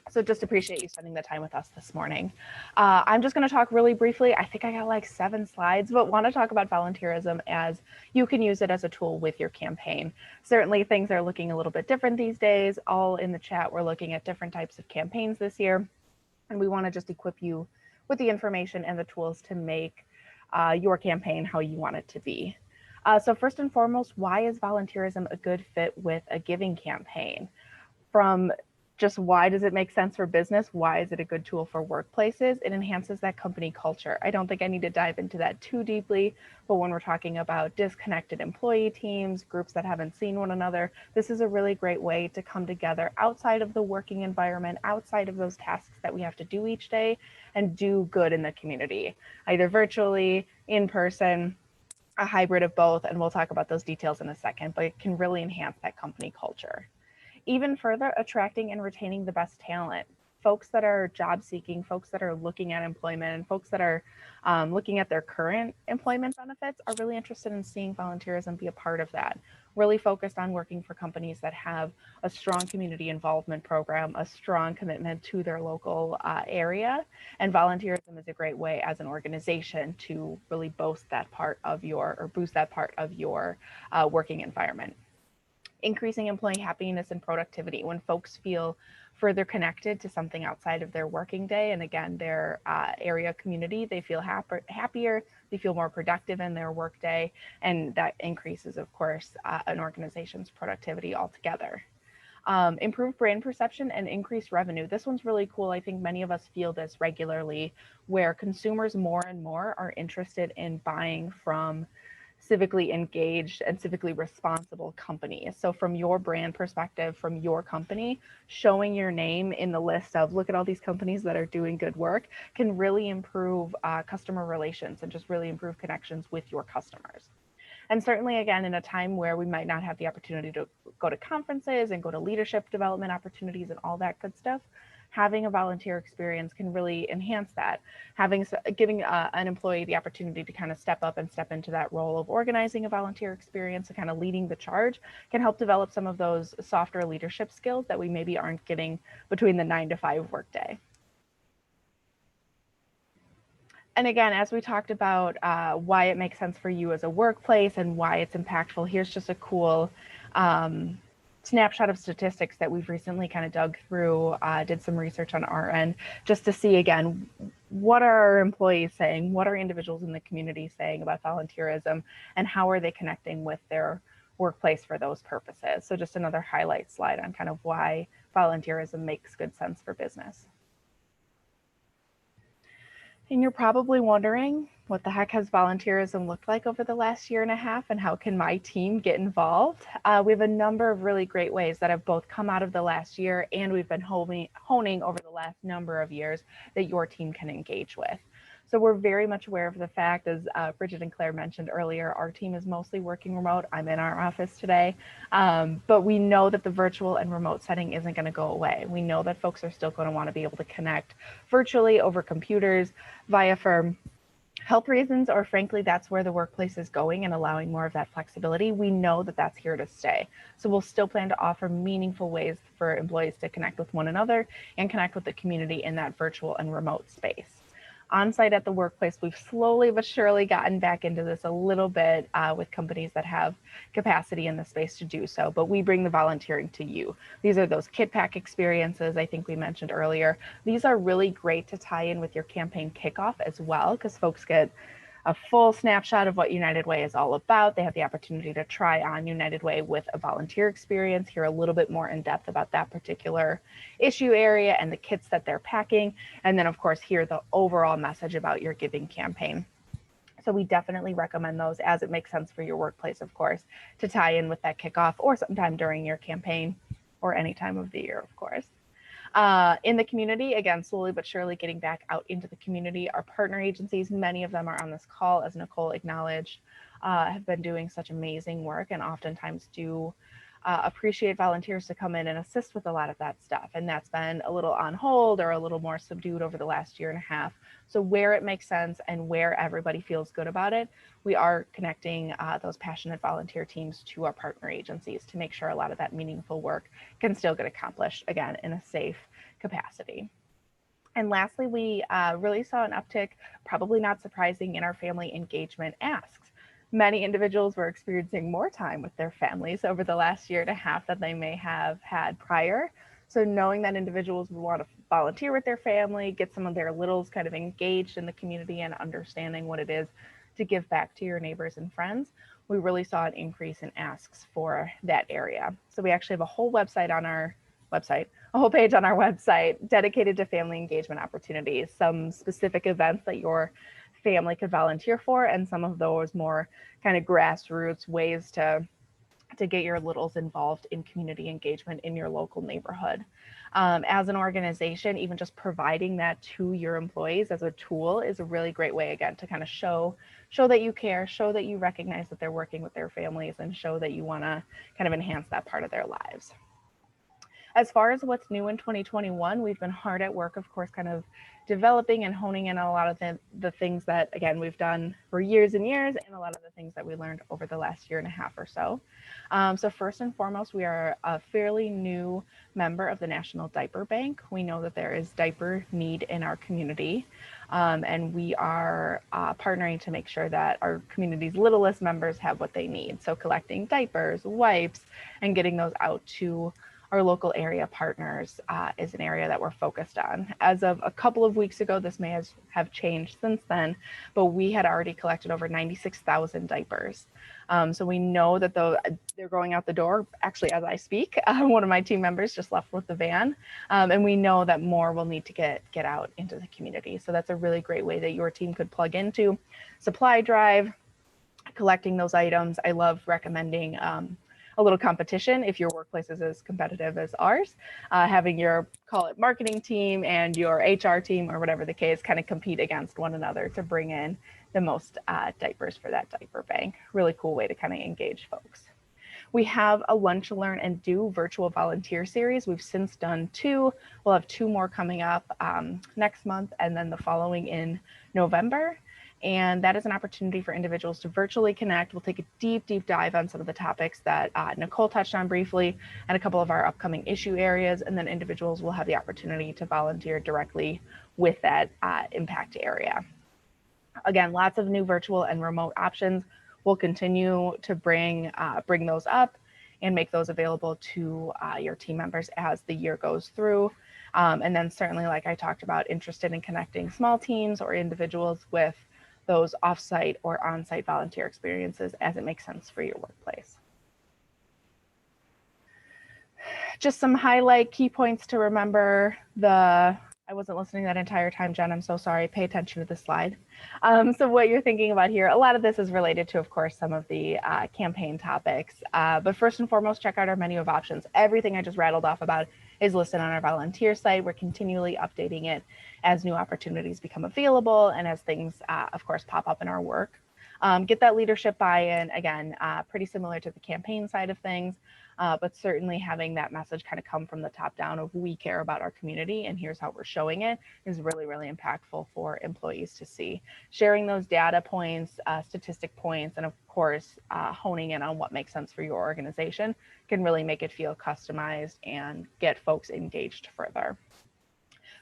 So just appreciate you spending the time with us this morning. I'm just going to talk really briefly. I think I got like 7 slides, but want to talk about volunteerism as you can use it as a tool with your campaign. Certainly things are looking a little bit different these days. All in the chat, we're looking at different types of campaigns this year, and we want to just equip you with the information and the tools to make your campaign how you want it to be. So first and foremost, why is volunteerism a good fit with a giving campaign? From just why does it make sense for business? Why is it a good tool for workplaces? It enhances that company culture. I don't think I need to dive into that too deeply, but when we're talking about disconnected employee teams, groups that haven't seen one another, this is a really great way to come together outside of the working environment, outside of those tasks that we have to do each day, and do good in the community, either virtually, in person, a hybrid of both, and we'll talk about those details in a second, but it can really enhance that company culture. Even further, attracting and retaining the best talent. folks that are job seeking, folks that are looking at employment, and folks that are looking at their current employment benefits are really interested in seeing volunteerism be a part of that. Really focused on working for companies that have a strong community involvement program, a strong commitment to their local area. And volunteerism is a great way as an organization to really boost that part of your working environment. Increasing employee happiness and productivity when folks feel further connected to something outside of their working day and again their area community, they feel happier, they feel more productive in their workday, and that increases, of course, an organization's productivity altogether. Improve brand perception and increase revenue. This one's really cool. I think many of us feel this regularly, where consumers more and more are interested in buying from civically engaged and civically responsible companies. So from your brand perspective, from your company, showing your name in the list of look at all these companies that are doing good work can really improve customer relations and just really improve connections with your customers. And certainly, again, in a time where we might not have the opportunity to go to conferences and go to leadership development opportunities and all that good stuff, having a volunteer experience can really enhance that. Giving an employee the opportunity to kind of step up and step into that role of organizing a volunteer experience and kind of leading the charge can help develop some of those softer leadership skills that we maybe aren't getting between the 9 to 5 workday. And again, as we talked about why it makes sense for you as a workplace and why it's impactful, here's just a cool snapshot of statistics that we've recently kind of dug through, did some research on our end, just to see, again, what are our employees saying? What are individuals in the community saying about volunteerism? And how are they connecting with their workplace for those purposes? So just another highlight slide on kind of why volunteerism makes good sense for business. And you're probably wondering, what the heck has volunteerism looked like over the last 1.5 years, and how can my team get involved? We have a number of really great ways that have both come out of the last year and we've been honing over the last number of years that your team can engage with. So we're very much aware of the fact, as Bridget and Claire mentioned earlier, our team is mostly working remote. I'm in our office today, but we know that the virtual and remote setting isn't going to go away. We know that folks are still going to want to be able to connect virtually over computers via for health reasons, or frankly, that's where the workplace is going and allowing more of that flexibility. We know that that's here to stay. So we'll still plan to offer meaningful ways for employees to connect with one another and connect with the community in that virtual and remote space. On-site at the workplace, we've slowly but surely gotten back into this a little bit with companies that have capacity in the space to do so, but we bring the volunteering to you. These are those kit pack experiences I think we mentioned earlier. These are really great to tie in with your campaign kickoff as well, because folks get a full snapshot of what United Way is all about. They have the opportunity to try on United Way with a volunteer experience, hear a little bit more in depth about that particular issue area and the kits that they're packing, and then of course hear the overall message about your giving campaign. So we definitely recommend those, as it makes sense for your workplace, of course, to tie in with that kickoff or sometime during your campaign or any time of the year, of course. In the community, again, slowly but surely getting back out into the community. Our partner agencies, many of them are on this call, as Nicole acknowledged, have been doing such amazing work and oftentimes do appreciate volunteers to come in and assist with a lot of that stuff. And that's been a little on hold or a little more subdued over the last 1.5 years. So where it makes sense and where everybody feels good about it, we are connecting those passionate volunteer teams to our partner agencies to make sure a lot of that meaningful work can still get accomplished, again, in a safe capacity. And lastly, we really saw an uptick, probably not surprising, in our family engagement asks. Many individuals were experiencing more time with their families over the last 1.5 years than they may have had prior. So knowing that individuals would want to volunteer with their family, get some of their littles kind of engaged in the community and understanding what it is to give back to your neighbors and friends, we really saw an increase in asks for that area. So we actually have a whole website on our website, a whole page on our website dedicated to family engagement opportunities, some specific events that your family could volunteer for, and some of those more kind of grassroots ways to get your littles involved in community engagement in your local neighborhood. As an organization, even just providing that to your employees as a tool is a really great way, again, to kind of show that you care, show that you recognize that they're working with their families, and show that you want to kind of enhance that part of their lives. As far as what's new in 2021, we've been hard at work, of course, kind of developing and honing in on a lot of the things that, again, we've done for years and years, and a lot of the things that we learned over the last year and a half or so. So first and foremost, we are a fairly new member of the National Diaper Bank. We know that there is diaper need in our community, and we are partnering to make sure that our community's littlest members have what they need. So collecting diapers, wipes, and getting those out to our local area partners is an area that we're focused on. As of a couple of weeks ago, this may have changed since then, but we had already collected over 96,000 diapers. So we know that they're going out the door, actually, as I speak. One of my team members just left with the van, and we know that more will need to get out into the community. So that's a really great way that your team could plug into supply drive, collecting those items. I love recommending a little competition if your workplace is as competitive as ours, having your, call it marketing team and your HR team or whatever the case, kind of compete against one another to bring in the most diapers for that diaper bank. Really cool way to kind of engage folks. We have a Lunch, Learn, and Do virtual volunteer series. We've since done 2. We'll have 2 more coming up next month, and then the following in November. And that is an opportunity for individuals to virtually connect. We'll take a deep dive on some of the topics that Nicole touched on briefly, and a couple of our upcoming issue areas. And then individuals will have the opportunity to volunteer directly with that impact area. Again, lots of new virtual and remote options. We'll continue to bring those up and make those available to your team members as the year goes through. And then certainly, like I talked about, interested in connecting small teams or individuals with those offsite or on-site volunteer experiences as it makes sense for your workplace. Just some highlight key points to remember. I wasn't listening that entire time, Jen, I'm so sorry. Pay attention to the slide. So what you're thinking about here, a lot of this is related to, of course, some of the campaign topics. But first and foremost, check out our menu of options. Everything I just rattled off about is listed on our volunteer site. We're continually updating it as new opportunities become available and as things, of course, pop up in our work. Get that leadership buy-in, again, pretty similar to the campaign side of things, but certainly having that message kind of come from the top down of we care about our community and here's how we're showing it is really, really impactful for employees to see. Sharing those data points, statistic points, and of course, honing in on what makes sense for your organization can really make it feel customized and get folks engaged further.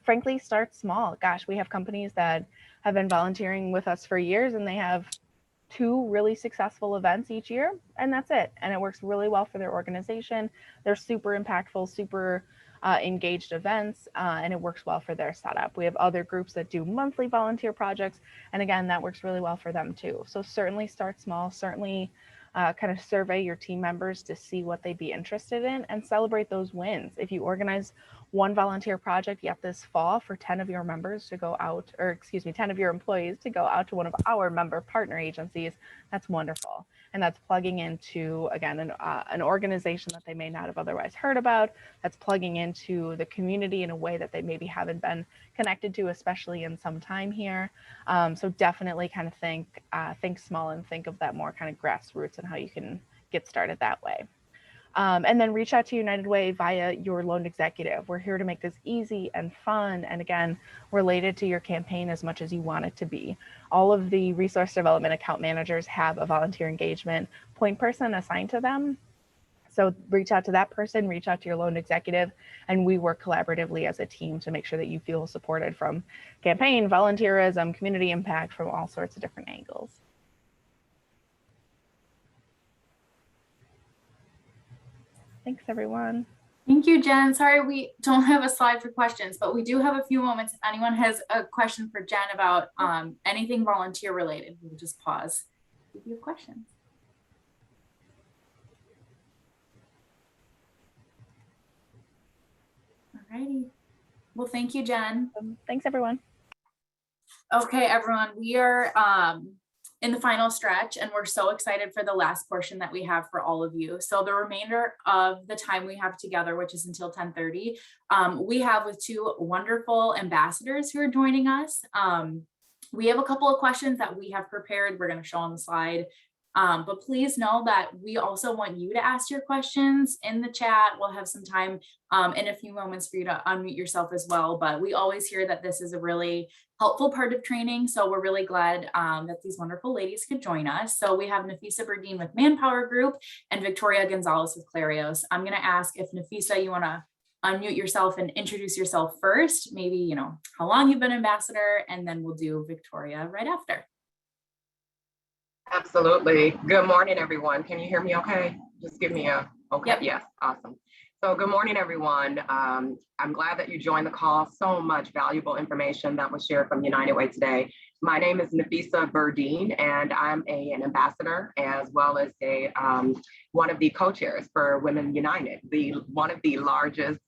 Frankly, start small. Gosh, we have companies that have been volunteering with us for years and they have 2 really successful events each year, and that's it. And it works really well for their organization. They're super impactful, super engaged events, and it works well for their setup. We have other groups that do monthly volunteer projects, and again, that works really well for them too. So certainly start small, certainly kind of survey your team members to see what they'd be interested in and celebrate those wins. If you organize one volunteer project yet this fall for 10 of your members to go out, or excuse me, 10 of your employees to go out to one of our member partner agencies, that's wonderful. And that's plugging into, again, an organization that they may not have otherwise heard about. That's plugging into the community in a way that they maybe haven't been connected to, especially in some time here. So definitely kind of think small and think of that more kind of grassroots and how you can get started that way. And then reach out to United Way via your loan executive. We're here to make this easy and fun, and again, related to your campaign as much as you want it to be. All of the resource development account managers have a volunteer engagement point person assigned to them. So reach out to that person, reach out to your loan executive, and we work collaboratively as a team to make sure that you feel supported from campaign, volunteerism, community impact, from all sorts of different angles. Thanks, everyone. Thank you, Jen. Sorry, we don't have a slide for questions, but we do have a few moments. If anyone has a question for Jen about anything volunteer related, we'll just pause if you have questions. All righty. Well, thank you, Jen. Thanks, everyone. Okay, everyone, we are in the final stretch, and we're so excited for the last portion that we have for all of you. So the remainder of the time we have together, which is until 10:30, we have with 2 wonderful ambassadors who are joining us. We have a couple of questions that we have prepared. We're going to show on the slide But please know that we also want you to ask your questions in the chat. We'll have some time in a few moments for you to unmute yourself as well. But we always hear that this is a really helpful part of training. So we're really glad that these wonderful ladies could join us. So we have Nafisa Berdine with Manpower Group and Victoria Gonzalez with Clarios. I'm going to ask if Nafisa, you want to unmute yourself and introduce yourself first, maybe, you know, how long you've been ambassador, and then we'll do Victoria right after. Absolutely. Good morning, everyone. Can you hear me okay? Just give me a, okay, Yep. yes, awesome. So good morning, everyone. I'm glad that you joined the call. So much valuable information that was shared from United Way today. My name is Nafisa Berdine, and I'm an ambassador as well as one of the co-chairs for Women United, one of the largest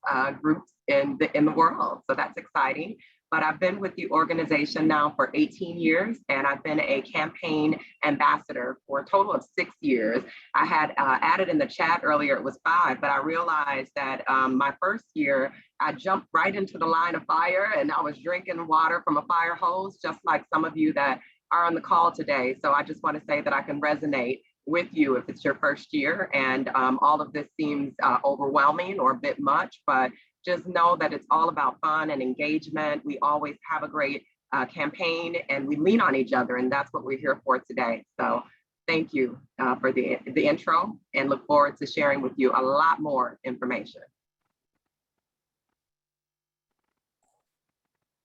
groups in the world. So that's exciting. But I've been with the organization now for 18 years, and I've been a campaign ambassador for a total of 6 years. I had added in the chat earlier, it was 5, but I realized that my first year, I jumped right into the line of fire, and I was drinking water from a fire hose, just like some of you that are on the call today. So I just want to say that I can resonate with you if it's your first year, and all of this seems overwhelming or a bit much, but just know that it's all about fun and engagement. We always have a great campaign, and we lean on each other, and that's what we're here for today. So thank you for the intro, and look forward to sharing with you a lot more information.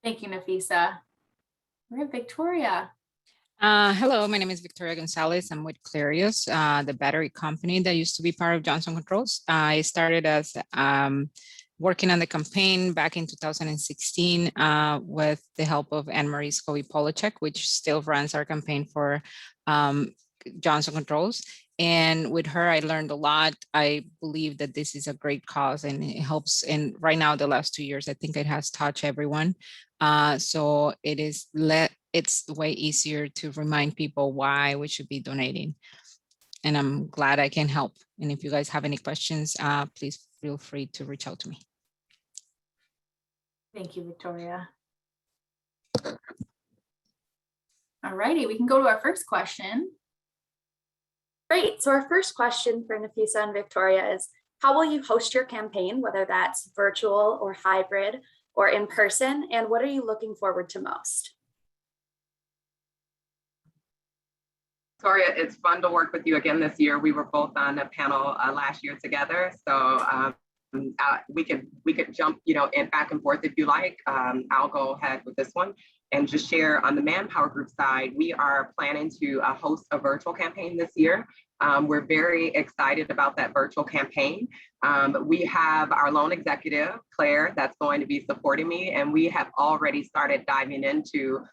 Thank you, Nafisa. All right, Victoria. Hello, my name is Victoria Gonzalez. I'm with Clarios, the battery company that used to be part of Johnson Controls. I started as working on the campaign back in 2016 with the help of Anne-Marie Scobie-Polachek, which still runs our campaign for Johnson Controls. And with her, I learned a lot. I believe that this is a great cause, and it helps. And right now, the last 2 years, I think it has touched everyone. So it's way easier to remind people why we should be donating. And I'm glad I can help. And if you guys have any questions, please feel free to reach out to me. Thank you, Victoria. All righty, we can go to our first question. Great. So our first question for Nafisa and Victoria is, how will you host your campaign, whether that's virtual or hybrid or in person, and what are you looking forward to most? Victoria, it's fun to work with you again this year. We were both on a panel last year together, so we could jump, in back and forth if you like. I'll go ahead with this one and just share on the Manpower Group side. We are planning to host a virtual campaign this year. We're very excited about that virtual campaign. We have our loan executive, Claire, that's going to be supporting me, and we have already started diving into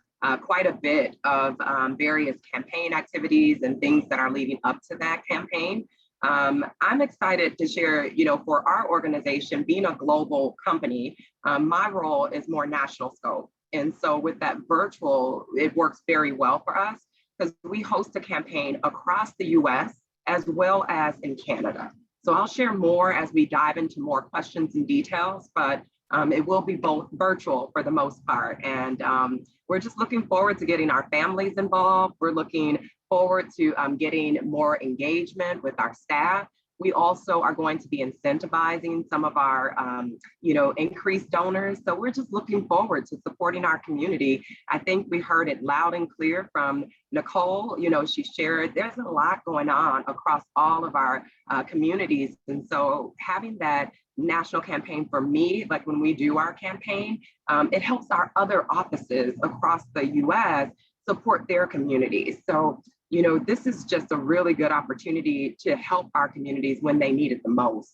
quite a bit of various campaign activities and things that are leading up to that campaign. I'm excited to share, for our organization, being a global company, my role is more national scope. And so with that virtual, it works very well for us because we host a campaign across the US as well as in Canada. So I'll share more as we dive into more questions and details, but it will be both virtual for the most part. And we're just looking forward to getting our families involved. We're looking forward to getting more engagement with our staff. We also are going to be incentivizing some of our, increased donors. So we're just looking forward to supporting our community. I think we heard it loud and clear from Nicole. She shared there's a lot going on across all of our communities. And so having that national campaign for me, like when we do our campaign, it helps our other offices across the US support their communities. So this is just a really good opportunity to help our communities when they need it the most.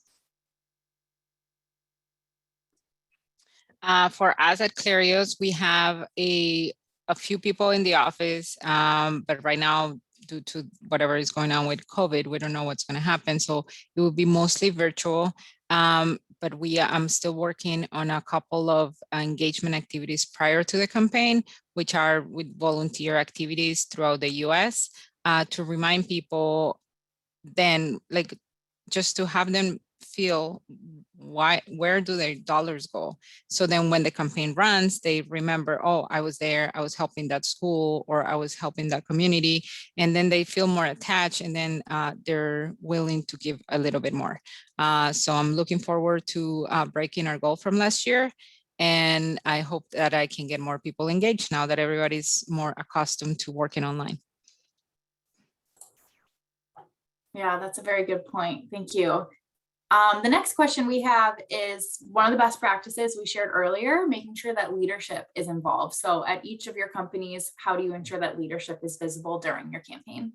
For us at Clarios, we have a few people in the office, but right now, due to whatever is going on with COVID, we don't know what's going to happen. So it will be mostly virtual. But I'm still working on a couple of engagement activities prior to the campaign, which are with volunteer activities throughout the US to remind people then, just to have them feel where do their dollars go? So then when the campaign runs, they remember, oh, I was there, I was helping that school, or I was helping that community. And then they feel more attached, and then they're willing to give a little bit more. So I'm looking forward to breaking our goal from last year. And I hope that I can get more people engaged now that everybody's more accustomed to working online. Yeah, that's a very good point. Thank you. The next question we have is one of the best practices we shared earlier, making sure that leadership is involved. So at each of your companies, how do you ensure that leadership is visible during your campaign?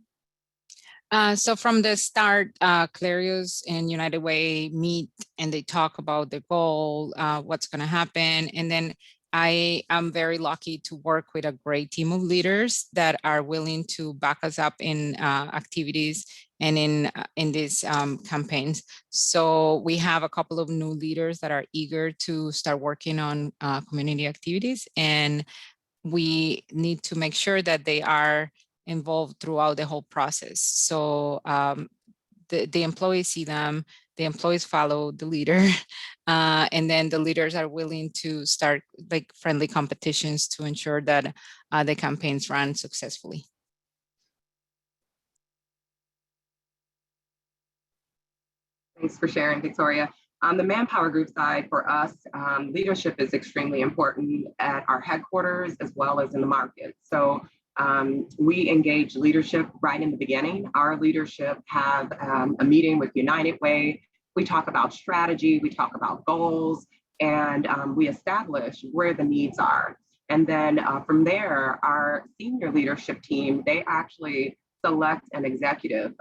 So from the start, Clarios and United Way meet and they talk about the goal, what's going to happen. And then I am very lucky to work with a great team of leaders that are willing to back us up in activities and in these campaigns. So we have a couple of new leaders that are eager to start working on community activities, and we need to make sure that they are involved throughout the whole process. So the employees see them, the employees follow the leader, and then the leaders are willing to start like friendly competitions to ensure that the campaigns run successfully. Thanks for sharing, Victoria. On the Manpower Group side, for us, leadership is extremely important at our headquarters as well as in the market. So we engage leadership right in the beginning. Our leadership have a meeting with United Way. We talk about strategy, we talk about goals, and we establish where the needs are. And then from there, our senior leadership team, they actually select an executive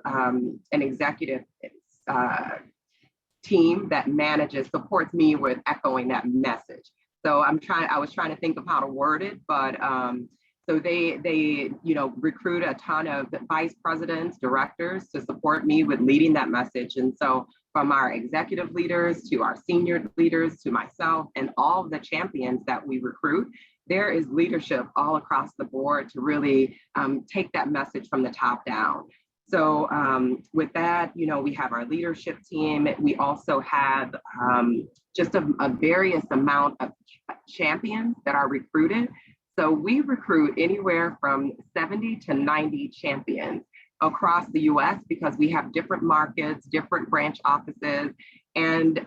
team that manages, supports me with echoing that message. So I was trying to think of how to word it, but so they recruit a ton of vice presidents, directors to support me with leading that message. And so from our executive leaders to our senior leaders to myself and all of the champions that we recruit, there is leadership all across the board to really take that message from the top down. So with that, we have our leadership team. We also have just a various amount of champions that are recruited. So we recruit anywhere from 70 to 90 champions across the US because we have different markets, different branch offices. And,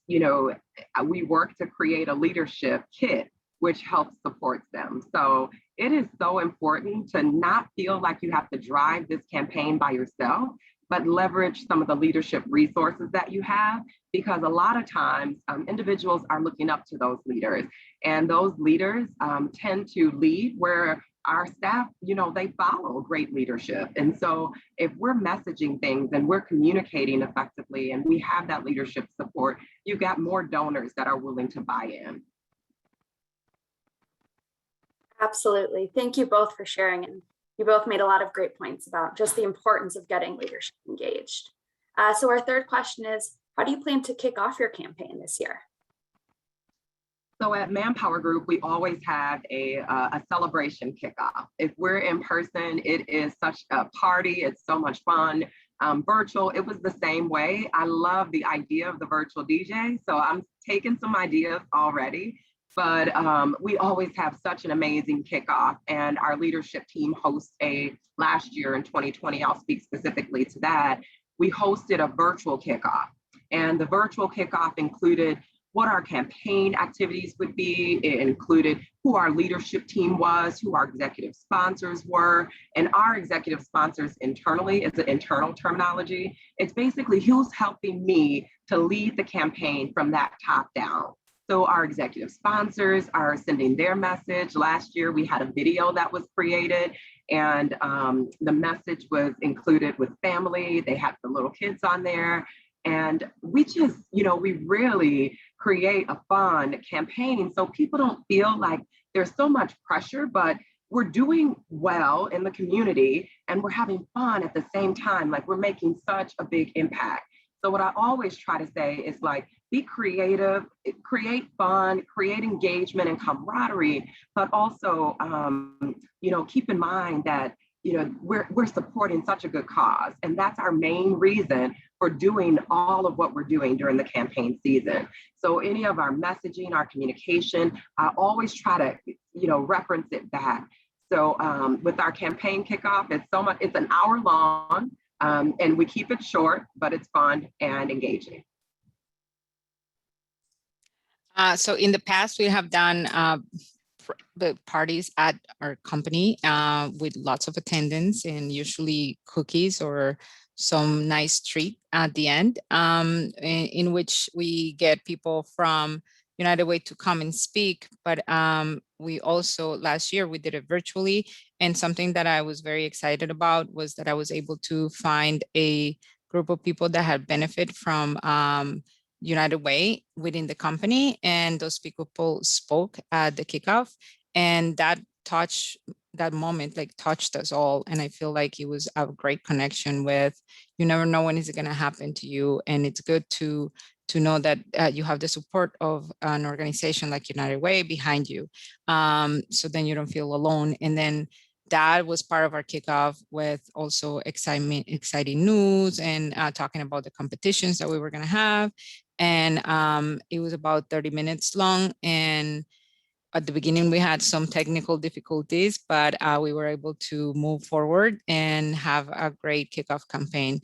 we work to create a leadership kit which helps support them. So it is so important to not feel like you have to drive this campaign by yourself, but leverage some of the leadership resources that you have, because a lot of times individuals are looking up to those leaders, and those leaders tend to lead where our staff, they follow great leadership. And so if we're messaging things and we're communicating effectively and we have that leadership support, you've got more donors that are willing to buy in. Absolutely. Thank you both for sharing. And you both made a lot of great points about just the importance of getting leadership engaged. So our third question is, how do you plan to kick off your campaign this year? So at Manpower Group, we always have a celebration kickoff. If we're in person, it is such a party. It's so much fun. Virtual, it was the same way. I love the idea of the virtual DJ. So I'm taking some ideas already. But we always have such an amazing kickoff, and our leadership team hosts last year in 2020, I'll speak specifically to that, we hosted a virtual kickoff. And the virtual kickoff included what our campaign activities would be. It included who our leadership team was, who our executive sponsors were, and our executive sponsors internally, it's an internal terminology. It's basically who's helping me to lead the campaign from that top down. So our executive sponsors are sending their message. Last year, we had a video that was created, and the message was included with family. They had the little kids on there. And we just, we really create a fun campaign so people don't feel like there's so much pressure, but we're doing well in the community and we're having fun at the same time. Like, we're making such a big impact. So what I always try to say is, like, be creative, create fun, create engagement and camaraderie, but also, keep in mind that, we're supporting such a good cause. And that's our main reason for doing all of what we're doing during the campaign season. So any of our messaging, our communication, I always try to, reference it back. So with our campaign kickoff, it's an hour long, and we keep it short, but it's fun and engaging. So in the past, we have done the parties at our company with lots of attendance and usually cookies or some nice treat at the end, in which we get people from United Way to come and speak. But we also, last year, we did it virtually. And something that I was very excited about was that I was able to find a group of people that had benefit from United Way within the company. And those people spoke at the kickoff. And that moment touched us all. And I feel like it was a great connection with, you never know when it's going to happen to you. And it's good to know that you have the support of an organization like United Way behind you. So then you don't feel alone. And then that was part of our kickoff with also exciting news and talking about the competitions that we were going to have. And it was about 30 minutes long. And at the beginning, we had some technical difficulties, but we were able to move forward and have a great kickoff campaign.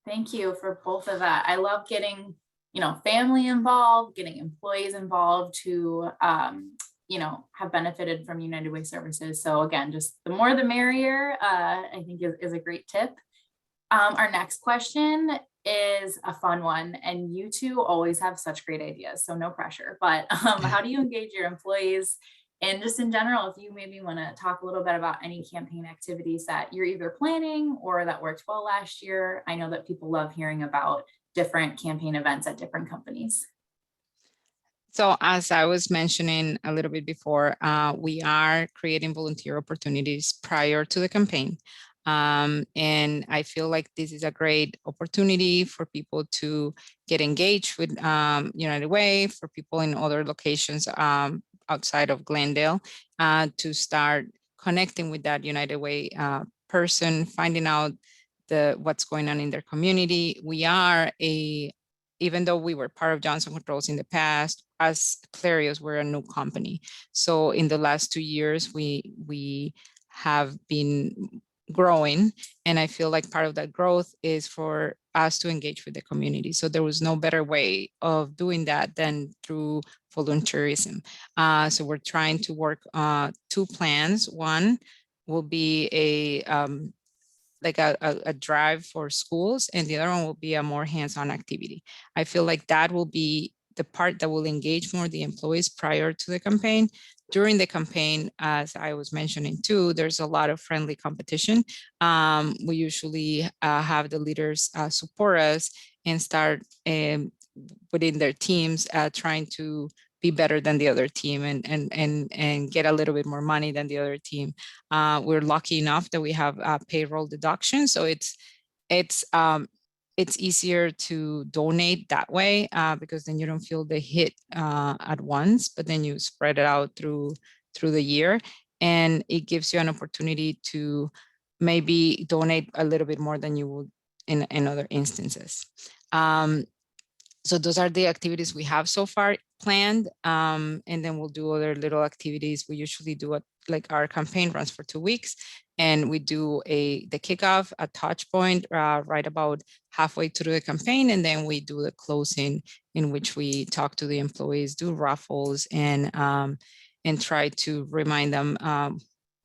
Thank you for both of that. I love getting, family involved, getting employees involved who, have benefited from United Way services. So again, just the more the merrier, I think is a great tip. Our next question is a fun one, and you two always have such great ideas, so no pressure, but how do you engage your employees? And just in general, if you maybe want to talk a little bit about any campaign activities that you're either planning or that worked well last year. I know that people love hearing about different campaign events at different companies. So as I was mentioning a little bit before, we are creating volunteer opportunities prior to the campaign. And I feel like this is a great opportunity for people to get engaged with United Way, for people in other locations outside of Glendale, to start connecting with that United Way person, finding out what's going on in their community. We are even though we were part of Johnson Controls in the past, as Clarios, we're a new company. So in the last 2 years, we have been growing. And I feel like part of that growth is for us to engage with the community. So there was no better way of doing that than through volunteerism. So we're trying to work 2 plans. One will be a drive for schools, and the other one will be a more hands-on activity. I feel like that will be the part that will engage more the employees prior to the campaign. During the campaign, as I was mentioning too, there's a lot of friendly competition. We usually have the leaders support us and start within their teams trying to be better than the other team and get a little bit more money than the other team. We're lucky enough that we have payroll deduction, so it's easier to donate that way because then you don't feel the hit at once, but then you spread it out through the year, and it gives you an opportunity to maybe donate a little bit more than you would in other instances. So those are the activities we have so far planned, and then we'll do other little activities. We usually do our campaign runs for 2 weeks, and we do the kickoff, a touch point right about halfway through the campaign, and then we do the closing, in which we talk to the employees, do raffles, and try to remind them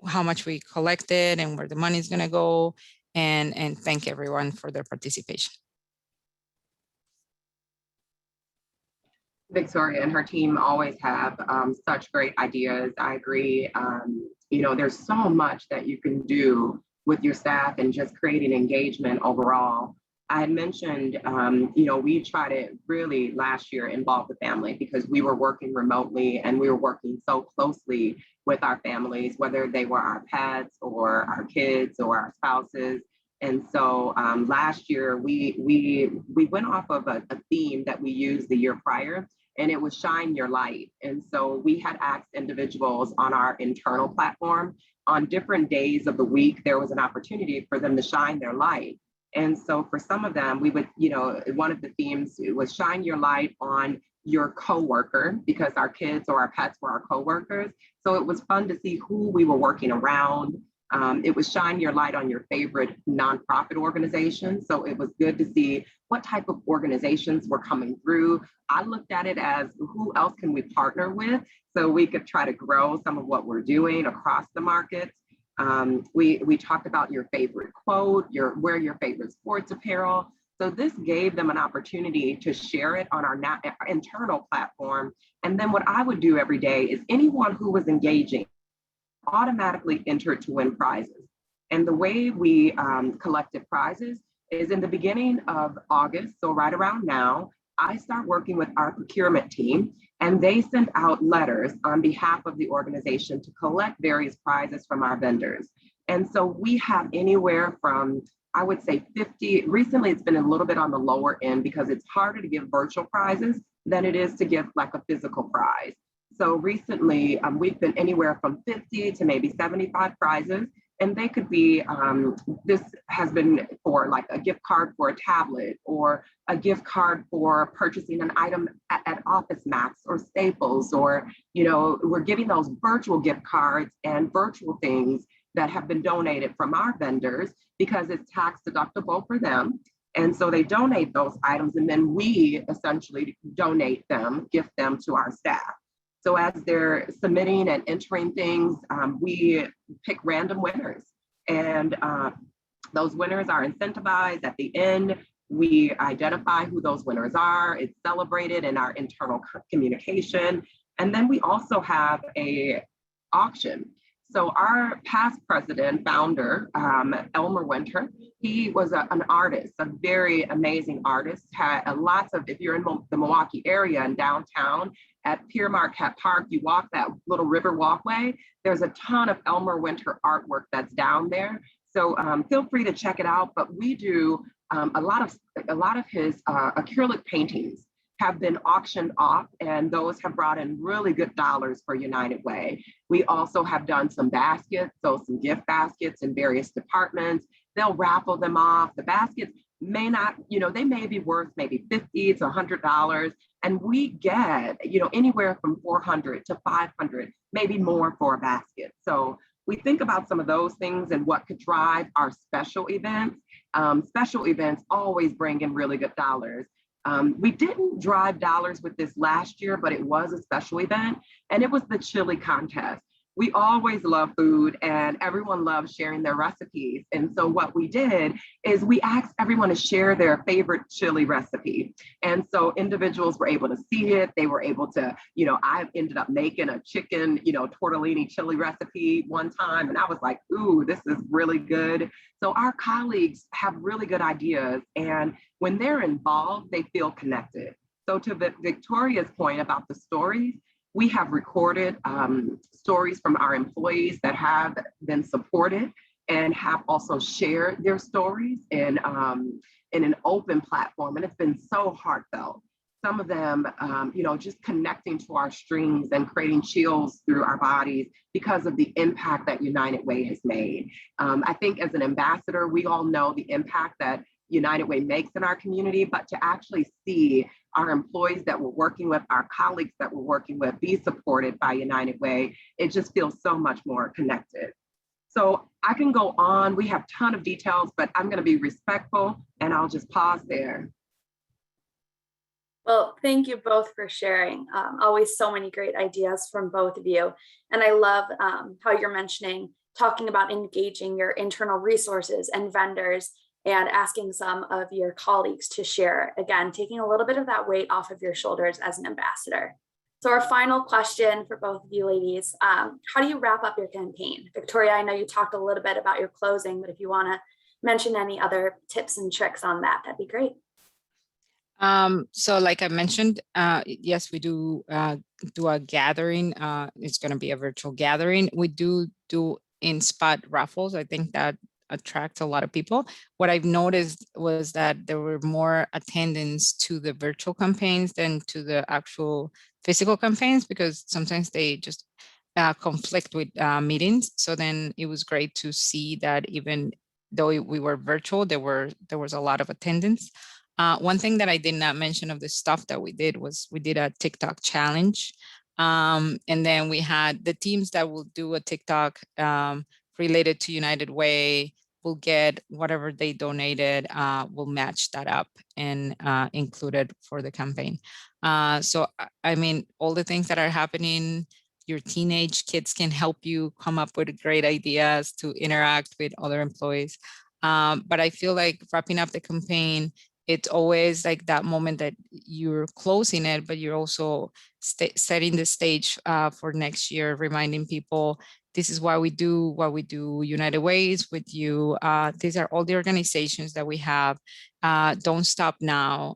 how much we collected and where the money is going to go, and thank everyone for their participation. Victoria and her team always have such great ideas. I agree. There's so much that you can do with your staff and just creating engagement overall. I had mentioned, we tried to really last year involve the family because we were working remotely and we were working so closely with our families, whether they were our pets or our kids or our spouses. And so last year we went off of a theme that we used the year prior. and it was Shine Your Light. And so we had asked individuals on our internal platform on different days of the week, there was an opportunity for them to shine their light. And so for some of them, we would, one of the themes was shine your light on your coworker, because our kids or our pets were our coworkers. So it was fun to see who we were working around. It was shine your light on your favorite nonprofit organization. So it was good to see what type of organizations were coming through. I looked at it as who else can we partner with so we could try to grow some of what we're doing across the markets. We talked about your favorite quote, wear your favorite sports apparel. So this gave them an opportunity to share it on our internal platform. And then what I would do every day is anyone who was engaging automatically entered to win prizes. And the way we collected prizes is in the beginning of August, so right around now, I start working with our procurement team, and they send out letters on behalf of the organization to collect various prizes from our vendors. And so we have anywhere from, I would say 50, recently it's been a little bit on the lower end because it's harder to give virtual prizes than it is to give like a physical prize. So recently we've been anywhere from 50 to maybe 75 prizes. And they could be, this has been for like a gift card for a tablet or a gift card for purchasing an item at Office Max or Staples, or, we're giving those virtual gift cards and virtual things that have been donated from our vendors because it's tax deductible for them. And so they donate those items and then we essentially donate them, gift them to our staff. So as they're submitting and entering things, we pick random winners, and those winners are incentivized. At the end, we identify who those winners are. It's celebrated in our internal communication. And then we also have an auction. So our past president, founder, Elmer Winter, he was an artist, a very amazing artist, had lots of, if you're in the Milwaukee area and downtown, at Pier Marquette Park, you walk that little river walkway, there's a ton of Elmer Winter artwork that's down there. So feel free to check it out, but we do a lot of his acrylic paintings have been auctioned off, and those have brought in really good dollars for United Way. We also have done some baskets, so some gift baskets in various departments. They'll raffle them off. The baskets may not, they may be worth maybe $50 to $100, and we get, anywhere from $400 to $500, maybe more for a basket. So we think about some of those things and what could drive our special events. Special events always bring in really good dollars. We didn't drive dollars with this last year, but it was a special event, and it was the chili contest. We always love food and everyone loves sharing their recipes. And so what we did is we asked everyone to share their favorite chili recipe. And so individuals were able to see it. They were able to, I ended up making a chicken, tortellini chili recipe one time. And I was like, ooh, this is really good. So our colleagues have really good ideas. And when they're involved, they feel connected. So to Victoria's point about the stories, we have recorded stories from our employees that have been supported and have also shared their stories in an open platform. And it's been so heartfelt. Some of them, just connecting to our strings and creating chills through our bodies because of the impact that United Way has made. I think as an ambassador, we all know the impact that United Way makes in our community, but to actually see our employees that we're working with, our colleagues that we're working with be supported by United Way, it just feels so much more connected. So I can go on, we have a ton of details, but I'm gonna be respectful and I'll just pause there. Well, thank you both for sharing. Always so many great ideas from both of you. And I love how you're mentioning, talking about engaging your internal resources and vendors and asking some of your colleagues to share, again, taking a little bit of that weight off of your shoulders as an ambassador. So our final question for both of you ladies, how do you wrap up your campaign? Victoria, I know you talked a little bit about your closing, but if you wanna mention any other tips and tricks on that, that'd be great. So like I mentioned, yes, we do a gathering. It's gonna be a virtual gathering. We do in-spot raffles. I think that attract a lot of people. What I've noticed was that there were more attendance to the virtual campaigns than to the actual physical campaigns, because sometimes they just conflict with meetings. So then it was great to see that even though we were virtual, there was a lot of attendance. One thing that I did not mention of the stuff that we did was we did a TikTok challenge. And then we had the teams that will do a TikTok related to United Way will get whatever they donated, will match that up and include it for the campaign. So, I mean, all the things that are happening, your teenage kids can help you come up with great ideas to interact with other employees. But I feel like wrapping up the campaign, it's always like that moment that you're closing it, but you're also setting the stage for next year, reminding people this is why we do what we do. United Ways with you. These are all the organizations that we have. Don't stop now.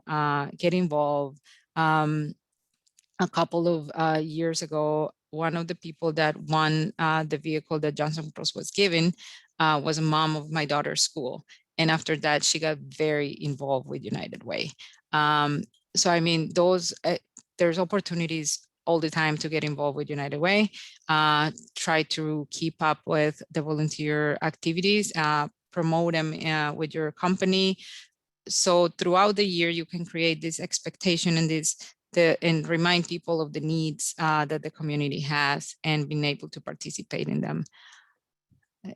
Get involved. A couple of years ago, one of the people that won the vehicle that Johnson Controls was given was a mom of my daughter's school. And after that, she got very involved with United Way. So, I mean, there's opportunities all the time to get involved with United Way. Try to keep up with the volunteer activities, promote them with your company. So throughout the year, you can create this expectation and and remind people of the needs that the community has and being able to participate in them.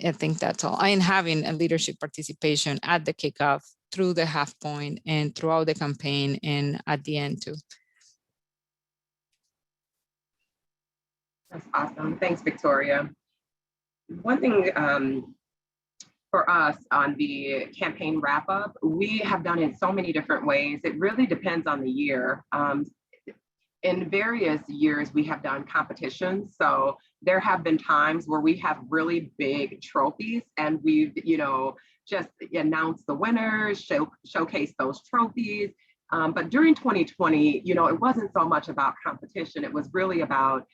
I think that's all. And having a leadership participation at the kickoff, through the half point, and throughout the campaign, and at the end too. That's awesome. Thanks, Victoria. One thing for us on the campaign wrap up, we have done it so many different ways. It really depends on the year. In various years, we have done competitions. So there have been times where we have really big trophies and we've, just announced the winners, showcase those trophies. But during 2020, it wasn't so much about competition. It was really about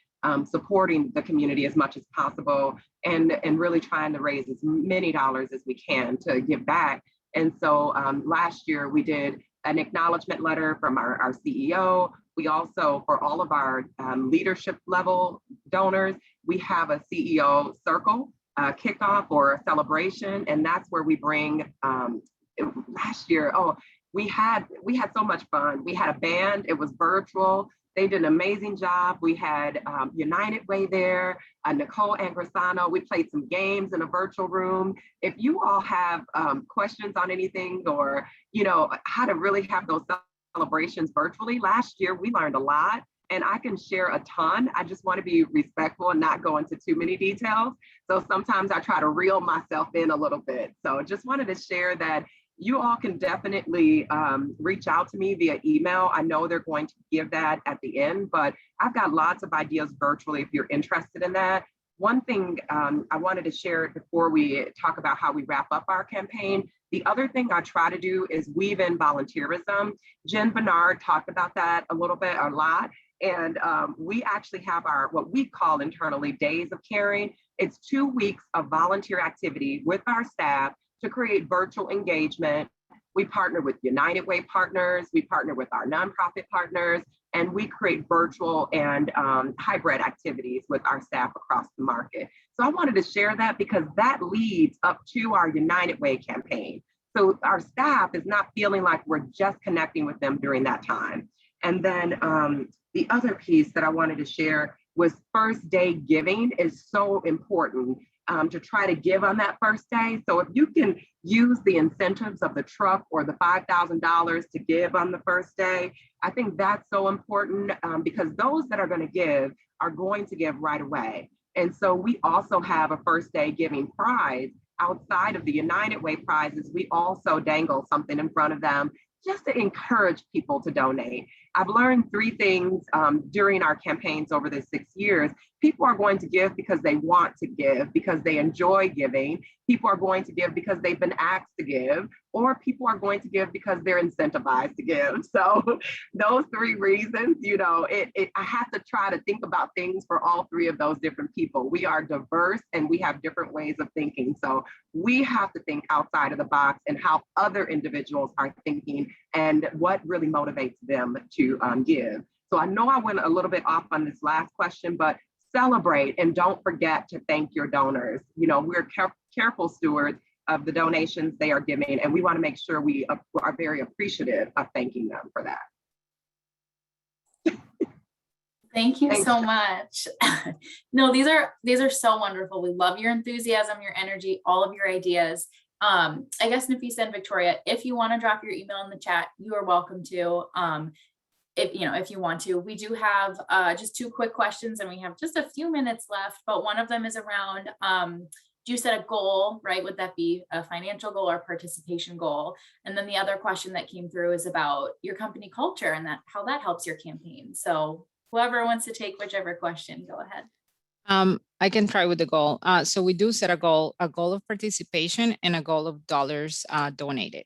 supporting the community as much as possible and really trying to raise as many dollars as we can to give back. And so last year we did an acknowledgement letter from our CEO. We also, for all of our leadership level donors, we have a CEO circle kickoff or a celebration. And that's where we bring, last year, we had so much fun. We had a band, it was virtual. They did an amazing job. We had United Way there, Nicole Angrisano. We played some games in a virtual room. If you all have questions on anything or, how to really have those celebrations virtually, last year we learned a lot and I can share a ton. I just want to be respectful and not go into too many details. So sometimes I try to reel myself in a little bit. So just wanted to share that you all can definitely reach out to me via email. I know they're going to give that at the end, but I've got lots of ideas virtually if you're interested in that. One thing I wanted to share before we talk about how we wrap up our campaign, the other thing I try to do is weave in volunteerism. Jen Bernard talked about that a lot. And we actually have our, what we call internally, Days of Caring. It's 2 weeks of volunteer activity with our staff to create virtual engagement. We partner with United Way partners, we partner with our nonprofit partners, and we create virtual and hybrid activities with our staff across the market. So I wanted to share that because that leads up to our United Way campaign. So our staff is not feeling like we're just connecting with them during that time. And then the other piece that I wanted to share was first day giving is so important. To try to give on that first day. So if you can use the incentives of the truck or the $5,000 to give on the first day, I think that's so important because those that are going to give are going to give right away. And so we also have a first day giving prize outside of the United Way prizes. We also dangle something in front of them just to encourage people to donate. I've learned 3 things during our campaigns over the 6 years. People are going to give because they want to give, because they enjoy giving. People are going to give because they've been asked to give, or people are going to give because they're incentivized to give. So those three reasons, I have to try to think about things for all three of those different people. We are diverse and we have different ways of thinking. So we have to think outside of the box and how other individuals are thinking and what really motivates them to give. So I know I went a little bit off on this last question, but celebrate and don't forget to thank your donors. We're careful stewards of the donations they are giving, and we want to make sure we are very appreciative of thanking them for that. Thank you Thanks. so much. No, these are so wonderful. We love your enthusiasm, your energy, all of your ideas. I guess Nafisa and Victoria, if you want to drop your email in the chat, you are welcome to. If you want to. We do have just two quick questions and we have just a few minutes left, but one of them is around, do you set a goal, right? Would that be a financial goal or participation goal? And then the other question that came through is about your company culture and how that helps your campaign. So whoever wants to take whichever question, go ahead. I can try with the goal. So we do set a goal of participation and a goal of dollars donated.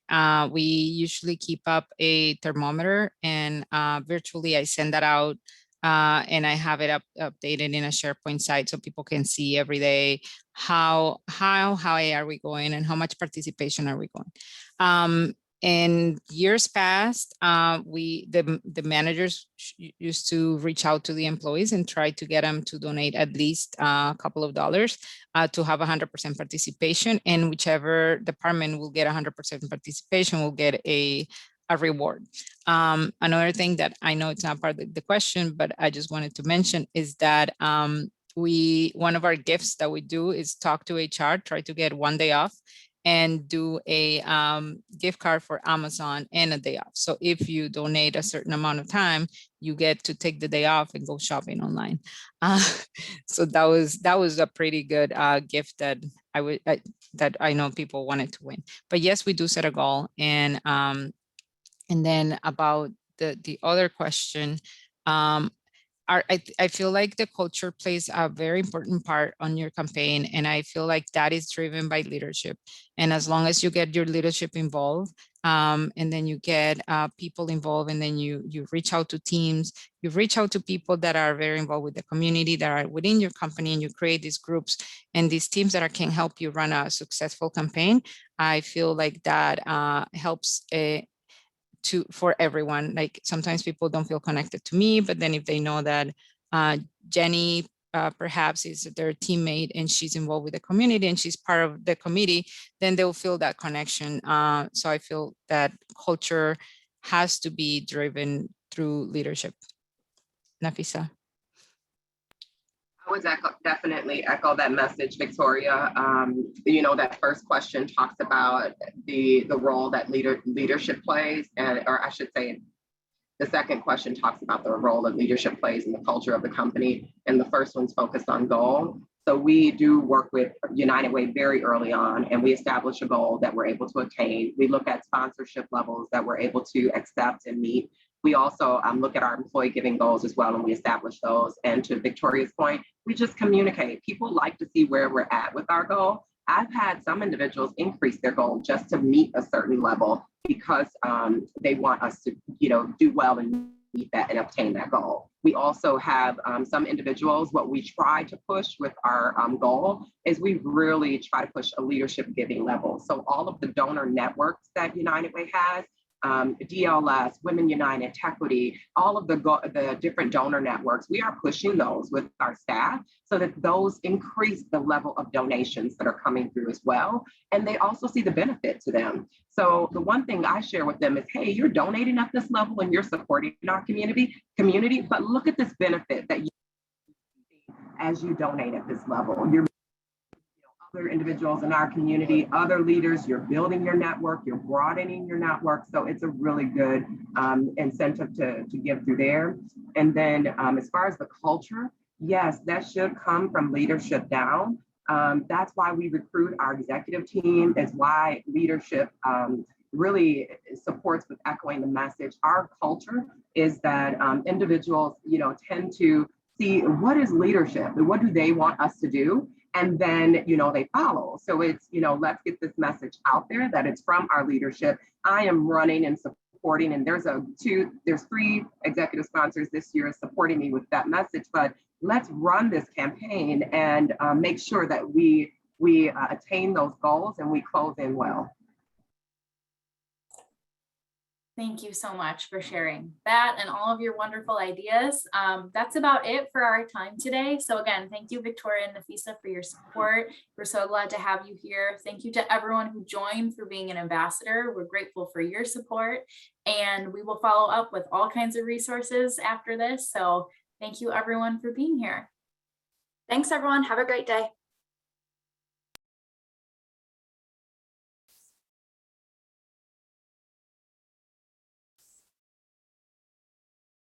We usually keep up a thermometer, and virtually I send that out and I have it updated in a SharePoint site so people can see every day how high are we going and how much participation are we going. In years past, the managers used to reach out to the employees and try to get them to donate at least a couple of dollars to have 100% participation, and whichever department will get 100% participation will get a reward. Another thing that I know it's not part of the question, but I just wanted to mention is that one of our gifts that we do is talk to HR, try to get one day off, and do a gift card for Amazon and a day off. So if you donate a certain amount of time, you get to take the day off and go shopping online. So that was a pretty good gift that I know people wanted to win. But yes, we do set a goal. And then about the other question, I feel like the culture plays a very important part on your campaign, and I feel like that is driven by leadership. And as long as you get your leadership involved, and then you get people involved, and then you reach out to teams, you reach out to people that are very involved with the community, that are within your company, and you create these groups and these teams that can help you run a successful campaign. I feel like that helps for everyone. Like sometimes people don't feel connected to me, but then if they know that Jenny perhaps is their teammate and she's involved with the community and she's part of the committee, then they'll feel that connection. So I feel that culture has to be driven through leadership. Nafisa. I would definitely echo that message, Victoria. That first question talks about the role that leadership plays, or I should say, the second question talks about the role that leadership plays in the culture of the company, and the first one's focused on goal. So we do work with United Way very early on, and we establish a goal that we're able to attain. We look at sponsorship levels that we're able to accept and meet. We also look at our employee giving goals as well, and we establish those. And to Victoria's point, we just communicate. People like to see where we're at with our goal. I've had some individuals increase their goal just to meet a certain level because they want us to, do well and meet that and obtain that goal. We also have some individuals, what we try to push with our goal is we really try to push a leadership giving level. So all of the donor networks that United Way has, DLS, Women United, Tequity, all of the different donor networks, we are pushing those with our staff so that those increase the level of donations that are coming through as well. And they also see the benefit to them. So the one thing I share with them is, hey, you're donating at this level and you're supporting our community, but look at this benefit that you see as you donate at this level. You're other individuals in our community, other leaders, you're building your network, you're broadening your network. So it's a really good incentive to give through there. And then as far as the culture, yes, that should come from leadership down. That's why we recruit our executive team. It's why leadership really supports with echoing the message. Our culture is that individuals, tend to see what is leadership and what do they want us to do, and then they follow. So it's let's get this message out there that it's from our leadership. I am running and supporting, and there's 3 executive sponsors this year supporting me with that message. But let's run this campaign and make sure that we attain those goals and we close in well. Thank you so much for sharing that and all of your wonderful ideas. That's about it for our time today. So again, thank you, Victoria and Nafisa, for your support. We're so glad to have you here. Thank you to everyone who joined for being an ambassador. We're grateful for your support, and we will follow up with all kinds of resources after this. So thank you everyone for being here. Thanks, everyone. Have a great day.